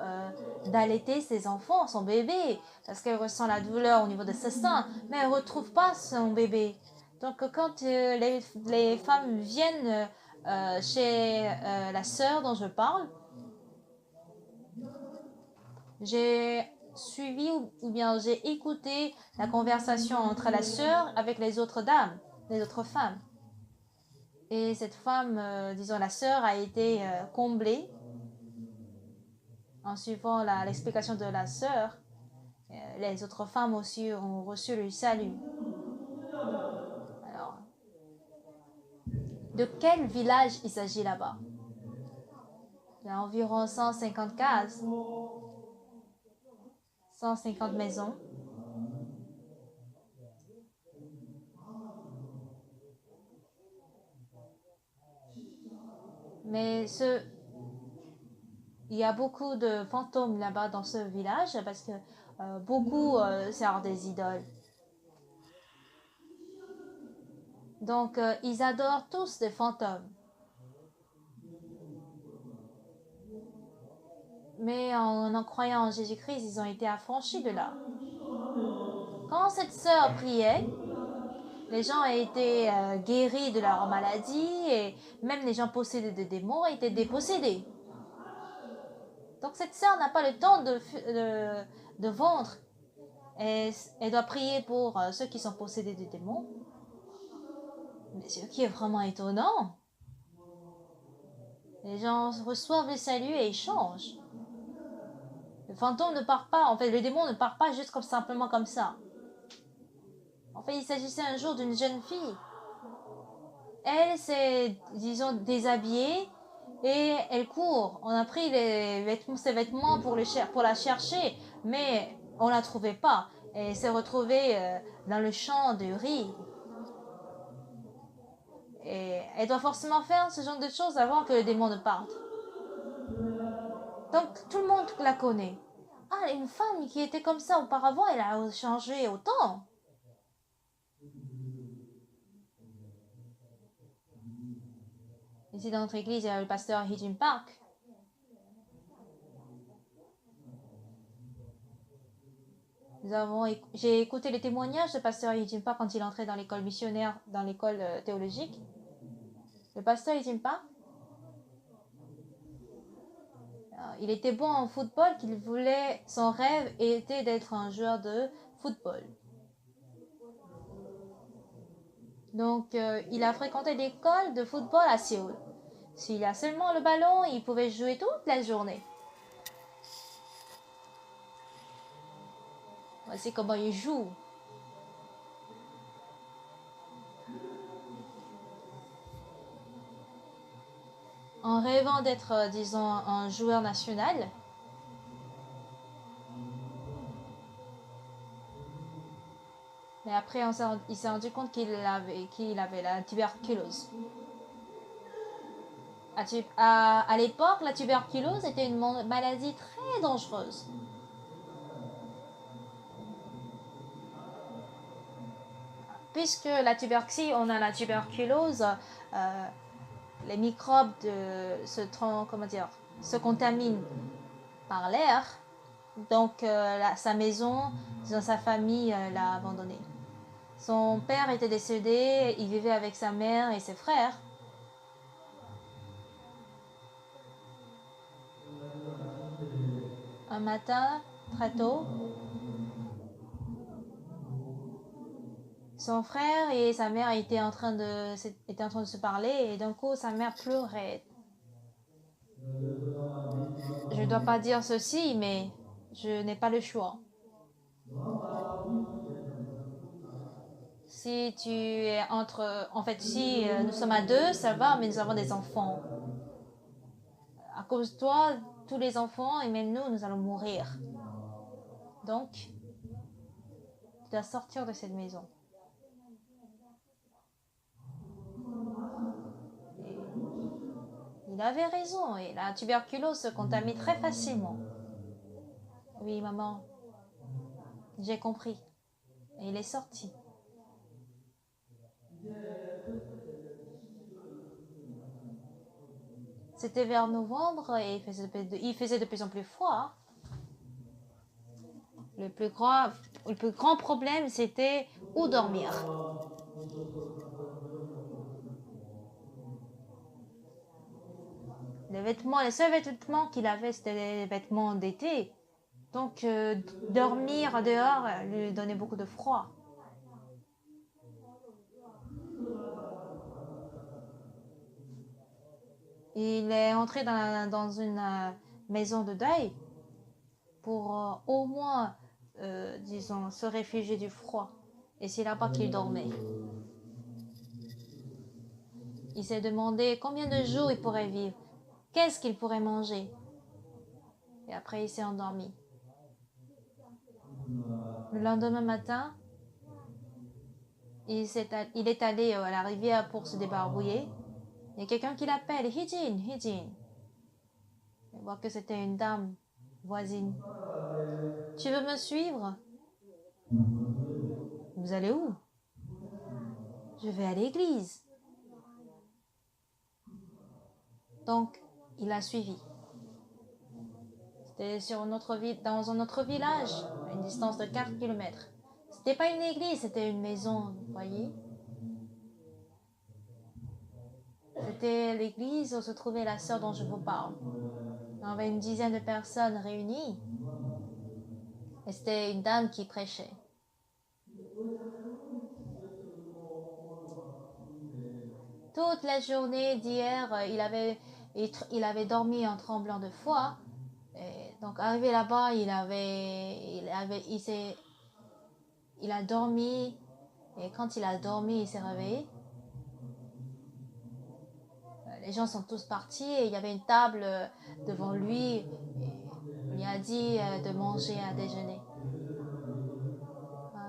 Speaker 1: d'allaiter ses enfants, son bébé, parce qu'elle ressent la douleur au niveau de ses seins, mais elle ne retrouve pas son bébé. Donc quand les femmes viennent chez la sœur dont je parle, j'ai suivi ou bien j'ai écouté la conversation entre la sœur avec les autres dames, les autres femmes. Et cette femme, disons la sœur, a été comblée en suivant l'explication de la sœur. Les autres femmes aussi ont reçu le salut. Alors, de quel village il s'agit là-bas? Il y a environ 150 cases, 150 maisons. Mais il y a beaucoup de fantômes là-bas dans ce village parce que beaucoup servent des idoles. Donc, ils adorent tous des fantômes. Mais en croyant en Jésus-Christ, ils ont été affranchis de là. Quand cette sœur priait, les gens étaient guéris de leur maladie et même les gens possédés de démons étaient dépossédés. Donc cette sœur n'a pas le temps de vendre. Elle doit prier pour ceux qui sont possédés de démons. Mais ce qui est vraiment étonnant, les gens reçoivent le salut et ils changent. Le fantôme ne part pas, en fait, le démon ne part pas juste comme simplement comme ça. En fait, il s'agissait un jour d'une jeune fille. Elle s'est, disons, déshabillée et elle court. On a pris ses vêtements pour la chercher, mais on la trouvait pas. Et elle s'est retrouvée dans le champ de riz. Et elle doit forcément faire ce genre de choses avant que le démon ne parte. Donc tout le monde la connaît. Ah, une femme qui était comme ça auparavant, elle a changé autant. Ici dans notre église, il y a le pasteur Hee-Jin Park. J'ai écouté les témoignages de pasteur Hee-Jin Park quand il entrait dans l'école missionnaire, dans l'école théologique. Le pasteur Hee-Jin Park, il était bon en football, son rêve était d'être un joueur de football. Donc, il a fréquenté l'école de football à Séoul. S'il a seulement le ballon, il pouvait jouer toute la journée. Voici comment il joue. En rêvant d'être, disons, un joueur national. Mais après, il s'est rendu compte qu'il avait la tuberculose. À l'époque, la tuberculose était une maladie très dangereuse. Puisque si on a la tuberculose, les microbes se contaminent par l'air. Donc sa maison, sa famille l'a abandonné. Son père était décédé, il vivait avec sa mère et ses frères. Un matin, très tôt, son frère et sa mère étaient en train de se parler et d'un coup sa mère pleurait. Je ne dois pas dire ceci, mais je n'ai pas le choix. Si tu es en fait, si nous sommes à deux, ça va, mais nous avons des enfants. À cause de toi, tous les enfants et même nous, nous allons mourir. Donc, tu dois sortir de cette maison. Et il avait raison, et la tuberculose se contamine très facilement. Oui, maman, j'ai compris. Et il est sorti. C'était vers novembre et il faisait de plus en plus froid. Le plus grand problème, c'était où dormir. Les seuls vêtements qu'il avait, c'était les vêtements d'été. Donc, dormir dehors lui donnait beaucoup de froid. Il est entré dans une maison de deuil pour au moins, disons, se réfugier du froid. Et c'est là-bas qu'il dormait. Il s'est demandé combien de jours il pourrait vivre, qu'est-ce qu'il pourrait manger. Et après, il s'est endormi. Le lendemain matin, il est allé à la rivière pour se débarbouiller. Il y a quelqu'un qui l'appelle, Hijin, Hijin. Il voit que c'était une dame voisine. Tu veux me suivre? Vous allez où? Je vais à l'église. Donc, il a suivi. C'était dans un autre village, à une distance de 4 kilomètres. C'était pas une église, c'était une maison, vous voyez. C'était l'église où se trouvait la sœur dont je vous parle. Il y avait une dizaine de personnes réunies. Et c'était une dame qui prêchait. Toute la journée d'hier, il avait dormi en tremblant de foi. Et donc, arrivé là-bas, il a dormi. Et quand il a dormi, il s'est réveillé. Les gens sont tous partis et il y avait une table devant lui. Et on lui a dit de manger à déjeuner.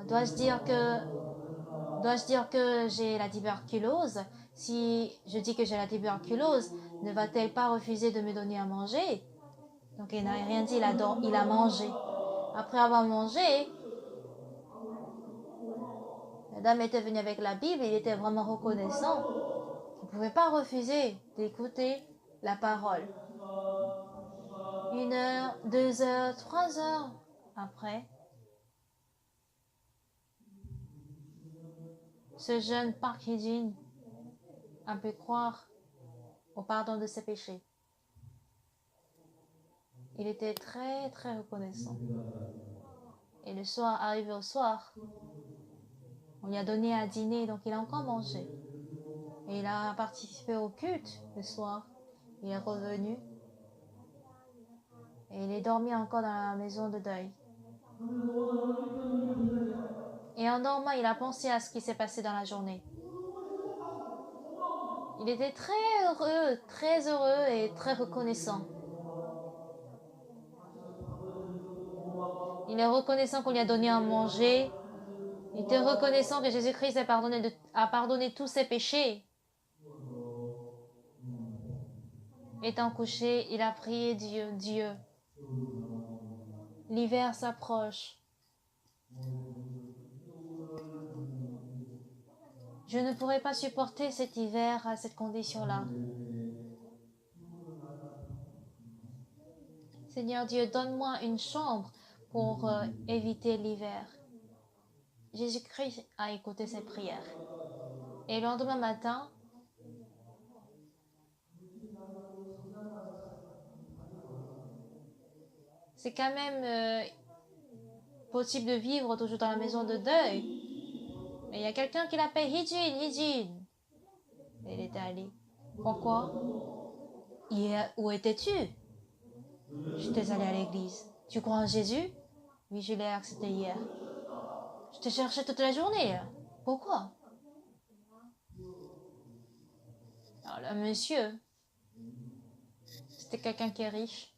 Speaker 1: Dois-je dire que j'ai la tuberculose? Si je dis que j'ai la tuberculose, ne va-t-elle pas refuser de me donner à manger? Donc il n'a rien dit, il a mangé. Après avoir mangé, la dame était venue avec la Bible, il était vraiment reconnaissant. Il ne pouvait pas refuser d'écouter la parole. 1 heure, 2 heures, 3 heures après, ce jeune Park Hee-jin a pu croire au pardon de ses péchés. Il était très très reconnaissant. Et le soir, arrivé au soir, on lui a donné à dîner, donc il a encore mangé. Et il a participé au culte le soir. Il est revenu et il est dormi encore dans la maison de deuil. Et en dormant, il a pensé à ce qui s'est passé dans la journée. Il était très heureux et très reconnaissant. Il est reconnaissant qu'on lui a donné à manger. Il était reconnaissant que Jésus-Christ a pardonné tous ses péchés. Étant couché, il a prié Dieu, Dieu. L'hiver s'approche. Je ne pourrais pas supporter cet hiver à cette condition-là. Seigneur Dieu, donne-moi une chambre pour éviter l'hiver. Jésus-Christ a écouté ses prières. Et le lendemain matin, c'est quand même possible de vivre toujours dans la maison de deuil. Mais il y a quelqu'un qui l'appelle Hijin, Hijin. Et il était allé. Pourquoi? Où étais-tu? J'étais allé à l'église. Tu crois en Jésus? Oui, je l'ai accepté hier. Je te cherchais toute la journée. Pourquoi? Alors là, monsieur, c'était quelqu'un qui est riche.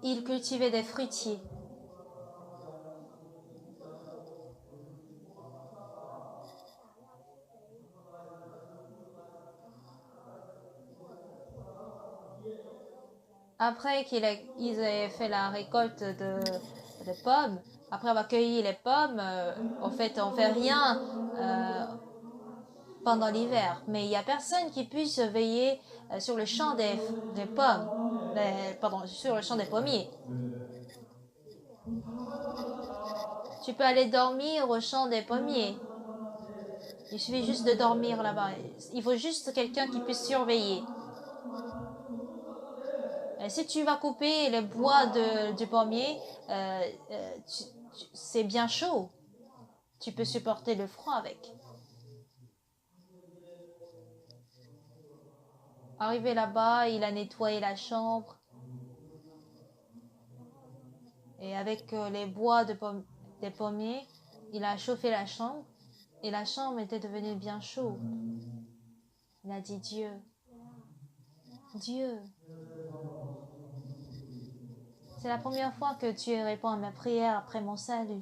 Speaker 1: Il cultivait des fruitiers. Après qu'ils aient fait la récolte de pommes, après avoir cueilli les pommes, en fait, on fait rien pendant l'hiver. Mais il n'y a personne qui puisse veiller sur le champ des pommes, pardon, sur le champ des pommiers. Tu peux aller dormir au champ des pommiers. Il suffit juste de dormir là-bas. Il faut juste quelqu'un qui puisse surveiller. Et si tu vas couper les bois du pommier, c'est bien chaud. Tu peux supporter le froid avec. Arrivé là-bas, il a nettoyé la chambre. Et avec les bois des pommiers, il a chauffé la chambre. Et la chambre était devenue bien chaude. Il a dit Dieu, Dieu, c'est la première fois que Dieu répond à ma prière après mon salut.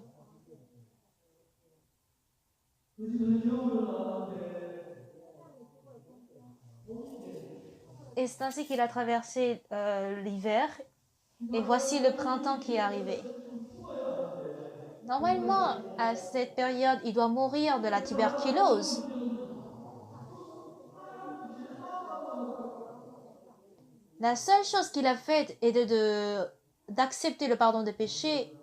Speaker 1: Et c'est ainsi qu'il a traversé l'hiver. Et voici le printemps qui est arrivé. Normalement, à cette période, il doit mourir de la tuberculose. La seule chose qu'il a faite est d'accepter le pardon des péchés.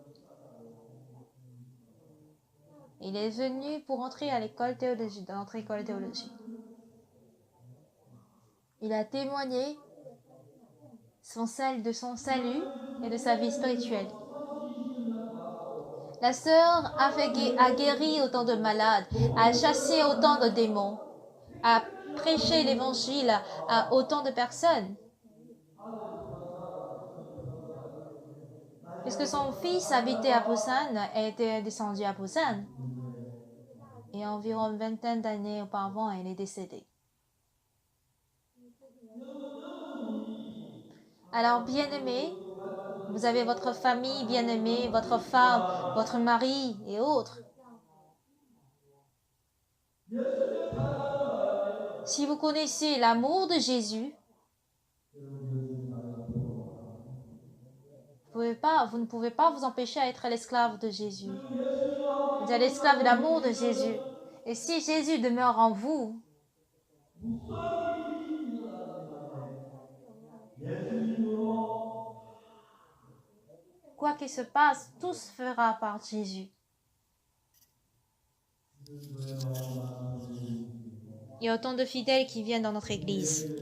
Speaker 1: Il est venu pour entrer à l'école théologie, dans notre école théologie. Il a témoigné de son salut et de sa vie spirituelle. La sœur a guéri autant de malades, a chassé autant de démons, a prêché l'évangile à autant de personnes. Puisque son fils habitait à Busan et était descendu à Busan. Et environ une vingtaine d'années auparavant, elle est décédée. Alors, bien-aimés, vous avez votre famille bien-aimée, votre femme, votre mari et autres. Si vous connaissez l'amour de Jésus, vous ne pouvez pas vous empêcher à être l'esclave de Jésus. Vous êtes l'esclave de l'amour de Jésus. Et si Jésus demeure en vous, quoi qu'il se passe, tout se fera par Jésus. Il y a autant de fidèles qui viennent dans notre Église.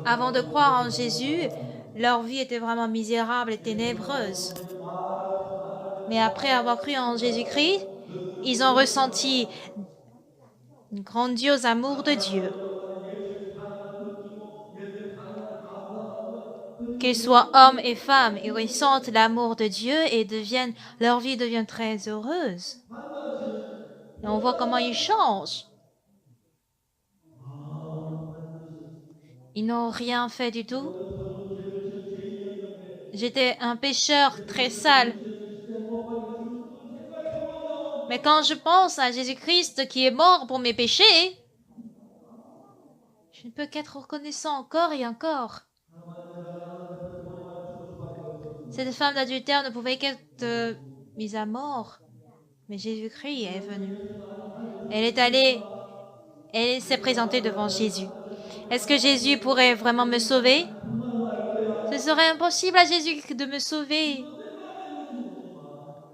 Speaker 1: Avant de croire en Jésus, leur vie était vraiment misérable et ténébreuse. Mais après avoir cru en Jésus-Christ, ils ont ressenti un grandiose amour de Dieu. Qu'ils soient hommes et femmes, ils ressentent l'amour de Dieu et leur vie devient très heureuse. Et on voit comment ils changent. Ils n'ont rien fait du tout. J'étais un pécheur très sale. Mais quand je pense à Jésus-Christ qui est mort pour mes péchés, je ne peux qu'être reconnaissant encore et encore. Cette femme d'adultère ne pouvait qu'être mise à mort. Mais Jésus-Christ est venu. Elle s'est présentée devant Jésus. Est-ce que Jésus pourrait vraiment me sauver? Ce serait impossible à Jésus de me sauver.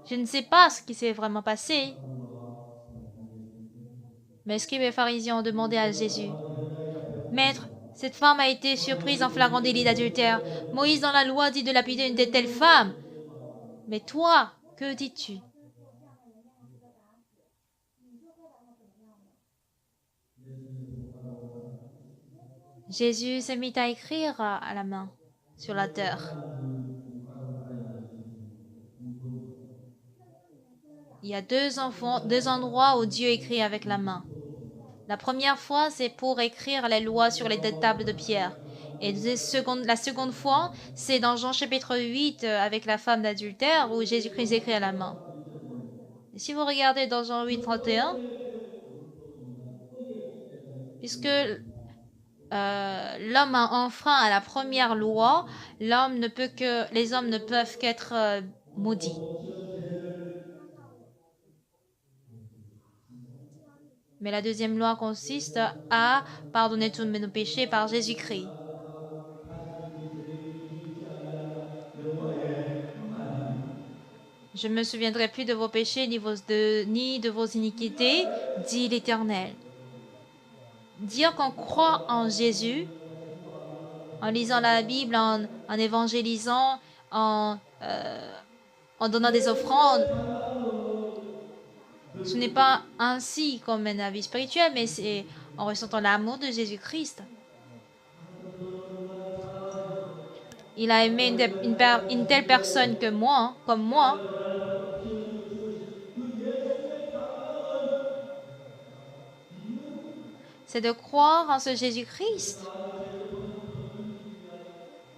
Speaker 1: Je ne sais pas ce qui s'est vraiment passé. Mais les scribes et les pharisiens ont demandé à Jésus, Maître, cette femme a été surprise en flagrant délit d'adultère. Moïse dans la loi dit de lapider une telle femme. Mais toi, que dis-tu? Jésus s'est mis à écrire à la main sur la terre. Il y a deux endroits où Dieu écrit avec la main. La première fois, c'est pour écrire les lois sur les deux tables de pierre. Et la seconde fois, c'est dans Jean chapitre 8 avec la femme d'adultère où Jésus-Christ écrit à la main. Et si vous regardez dans Jean 8, 31, puisque l'homme a enfreint à la première loi, les hommes ne peuvent qu'être maudits. Mais la deuxième loi consiste à pardonner tous nos péchés par Jésus-Christ. Je ne me souviendrai plus de vos péchés ni de vos iniquités, dit l'Éternel. Dire qu'on croit en Jésus, en lisant la Bible, en évangélisant, en donnant des offrandes, ce n'est pas ainsi qu'on mène la vie spirituelle, mais c'est en ressentant l'amour de Jésus-Christ. Il a aimé une telle personne que moi, comme moi. C'est de croire en ce Jésus-Christ.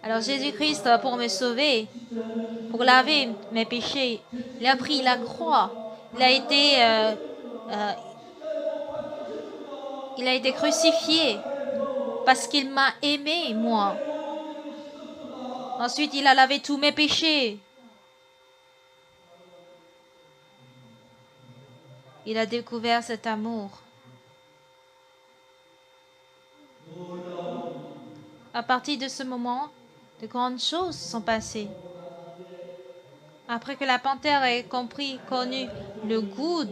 Speaker 1: Alors Jésus-Christ, pour me sauver, pour laver mes péchés, il a pris la croix. Il a été, euh, euh, il a été crucifié parce qu'il m'a aimé, moi. Ensuite, il a lavé tous mes péchés. Il a découvert cet amour. À partir de ce moment, de grandes choses sont passées. Après que la panthère ait connu le goût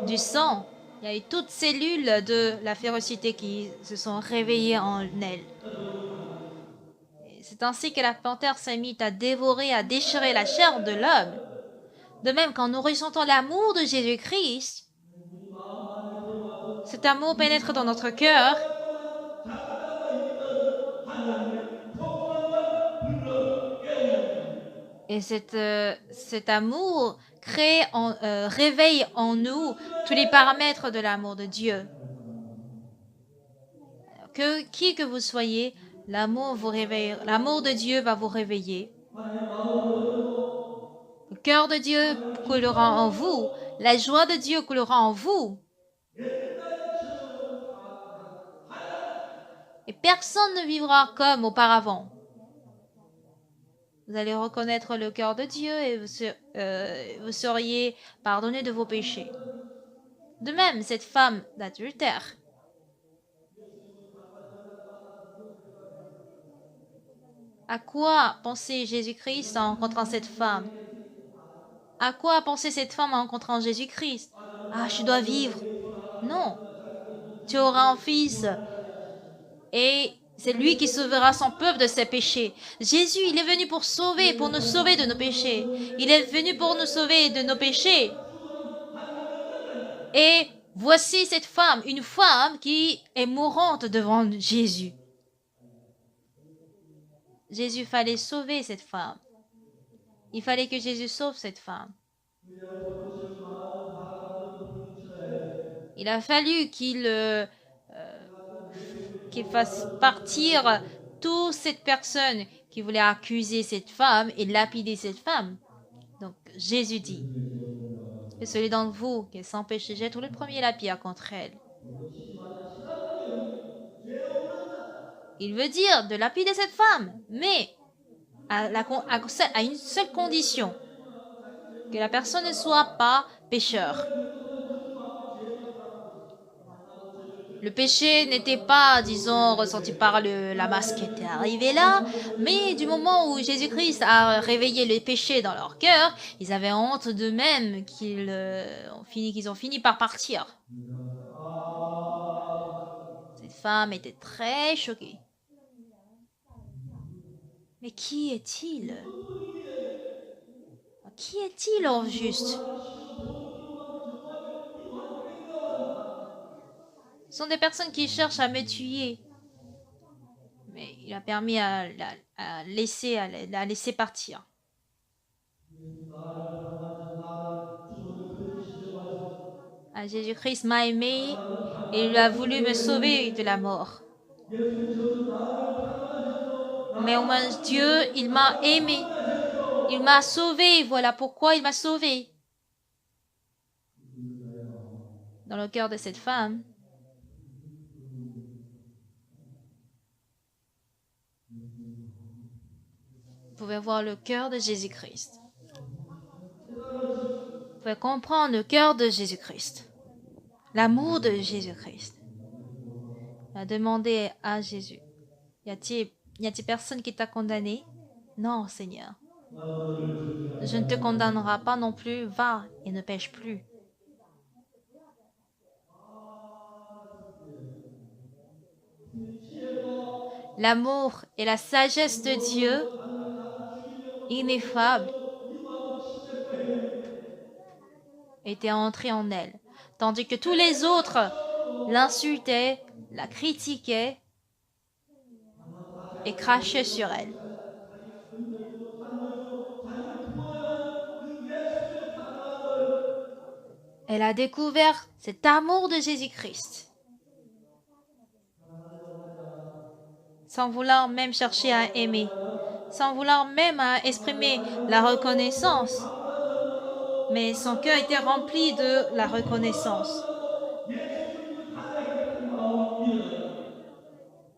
Speaker 1: du sang, il y a eu toutes cellules de la férocité qui se sont réveillées en elle. C'est ainsi que la panthère s'est mise à dévorer, à déchirer la chair de l'homme. De même, quand nous ressentons l'amour de Jésus-Christ, cet amour pénètre dans notre cœur. Et cet amour réveille en nous tous les paramètres de l'amour de Dieu. Qui que vous soyez, l'amour de Dieu va vous réveiller. Le cœur de Dieu coulera en vous, la joie de Dieu coulera en vous. Et personne ne vivra comme auparavant. Vous allez reconnaître le cœur de Dieu et vous seriez pardonné de vos péchés. De même, cette femme d'adultère. À quoi pensait Jésus-Christ en rencontrant cette femme? À quoi pensait cette femme en rencontrant Jésus-Christ? Ah, je dois vivre. Non. Tu auras un fils et c'est lui qui sauvera son peuple de ses péchés. Jésus, il est venu pour nous sauver de nos péchés. Il est venu pour nous sauver de nos péchés. Et voici cette femme, une femme qui est mourante devant Jésus. Jésus fallait sauver cette femme. Il fallait que Jésus sauve cette femme. Il a fallu qu'il fasse partir toute cette personne qui voulait accuser cette femme et lapider cette femme. Donc Jésus dit que celui d'entre vous qui est sans péché jette le premier la pierre contre elle. Il veut dire de lapider cette femme, mais à une seule condition, que la personne ne soit pas pécheur. Le péché n'était pas, disons, ressenti par la masse qui était arrivée là, mais du moment où Jésus-Christ a réveillé le péché dans leur cœur, ils avaient honte d'eux-mêmes qu'ils ont fini par partir. Cette femme était très choquée. Mais qui est-il? Qui est-il en juste? Ce sont des personnes qui cherchent à me tuer. Mais il a permis à laisser partir. Ah, Jésus-Christ m'a aimé et il a voulu me sauver de la mort. Mais au moins Dieu, il m'a aimé. Il m'a sauvé. Voilà pourquoi il m'a sauvé. Dans le cœur de cette femme, vous pouvez voir le cœur de Jésus-Christ. Vous pouvez comprendre le cœur de Jésus-Christ. L'amour de Jésus-Christ. Il a demandé à Jésus, y a-t-il personne qui t'a condamné? Non, Seigneur. Je ne te condamnerai pas non plus. Va et ne pêche plus. L'amour et la sagesse de Dieu, ineffable, étaient entrés en elle, tandis que tous les autres l'insultaient, la critiquaient et crachaient sur elle. Elle a découvert cet amour de Jésus-Christ, sans vouloir même chercher à aimer, sans vouloir même à exprimer la reconnaissance. Mais son cœur était rempli de la reconnaissance.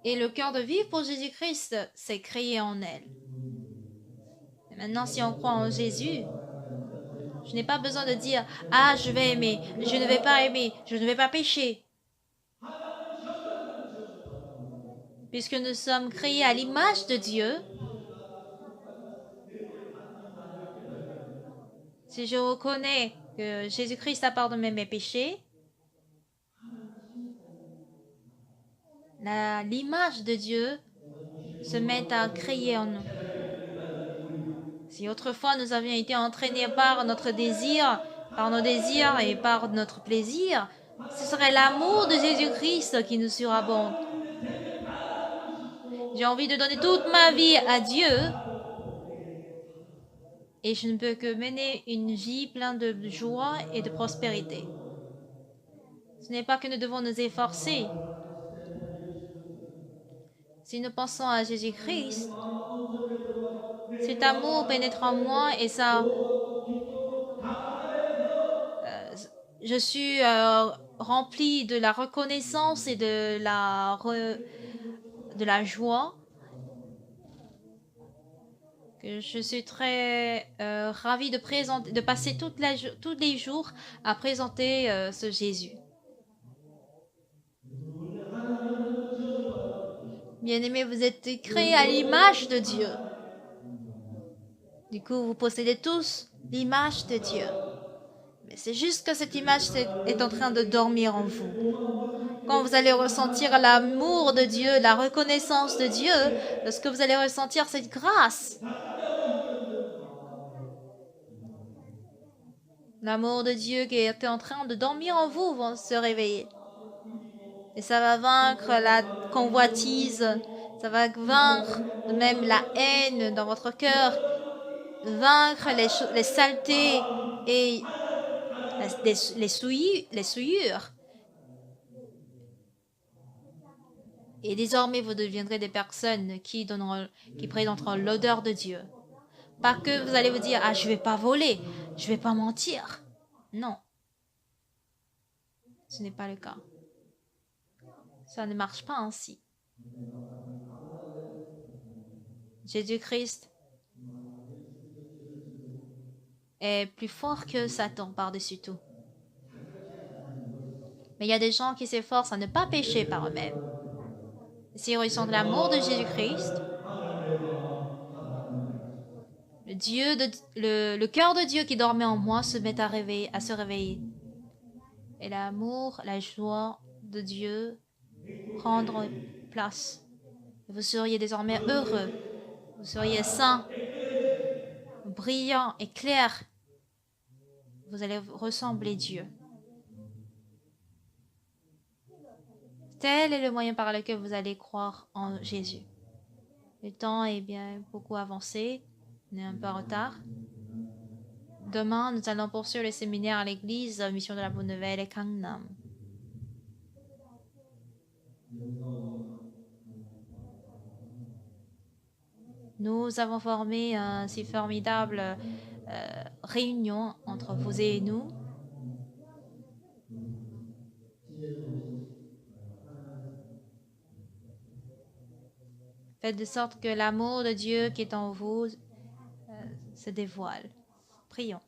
Speaker 1: Et le cœur de vivre pour Jésus-Christ s'est créé en elle. Et maintenant, si on croit en Jésus, je n'ai pas besoin de dire ah, je vais aimer, je ne vais pas aimer, je ne vais pas pécher. Puisque nous sommes créés à l'image de Dieu, si je reconnais que Jésus-Christ a pardonné mes péchés, l'image de Dieu se met à créer en nous. Si autrefois nous avions été entraînés par notre désir, par nos désirs et par notre plaisir, ce serait l'amour de Jésus-Christ qui nous surabonde. J'ai envie de donner toute ma vie à Dieu et je ne peux que mener une vie pleine de joie et de prospérité. Ce n'est pas que nous devons nous efforcer. Si nous pensons à Jésus-Christ, cet amour pénètre en moi et ça, je suis rempli de la reconnaissance et de la joie. Que je suis très ravie de passer tous les jours à présenter ce Jésus. Bien-aimés, vous êtes créés à l'image de Dieu. Du coup, vous possédez tous l'image de Dieu. Mais c'est juste que cette image est en train de dormir en vous. Quand vous allez ressentir l'amour de Dieu, la reconnaissance de Dieu, lorsque vous allez ressentir cette grâce, l'amour de Dieu qui était en train de dormir en vous va se réveiller. Et ça va vaincre la convoitise, ça va vaincre de même la haine dans votre cœur, vaincre les saletés et les souillures. Et désormais, vous deviendrez des personnes qui présenteront l'odeur de Dieu. Pas que vous allez vous dire, ah, je vais pas voler, je vais pas mentir. Non, ce n'est pas le cas. Ça ne marche pas ainsi. Jésus-Christ est plus fort que Satan par-dessus tout. Mais il y a des gens qui s'efforcent à ne pas pécher par eux-mêmes. S'ils ressentent l'amour de Jésus-Christ, le cœur de Dieu qui dormait en moi se met à se réveiller. Et l'amour, la joie de Dieu prendre place. Vous seriez désormais heureux. Vous seriez saint, brillant et clair. Vous allez ressembler Dieu. Tel est le moyen par lequel vous allez croire en Jésus. Le temps est bien beaucoup avancé. On est un peu en retard. Demain, nous allons poursuivre le séminaire à l'église Mission de la Bonne Nouvelle et Gangnam. Nous avons formé une si formidable réunion entre vous et nous. Faites de sorte que l'amour de Dieu qui est en vous se dévoile. Prions.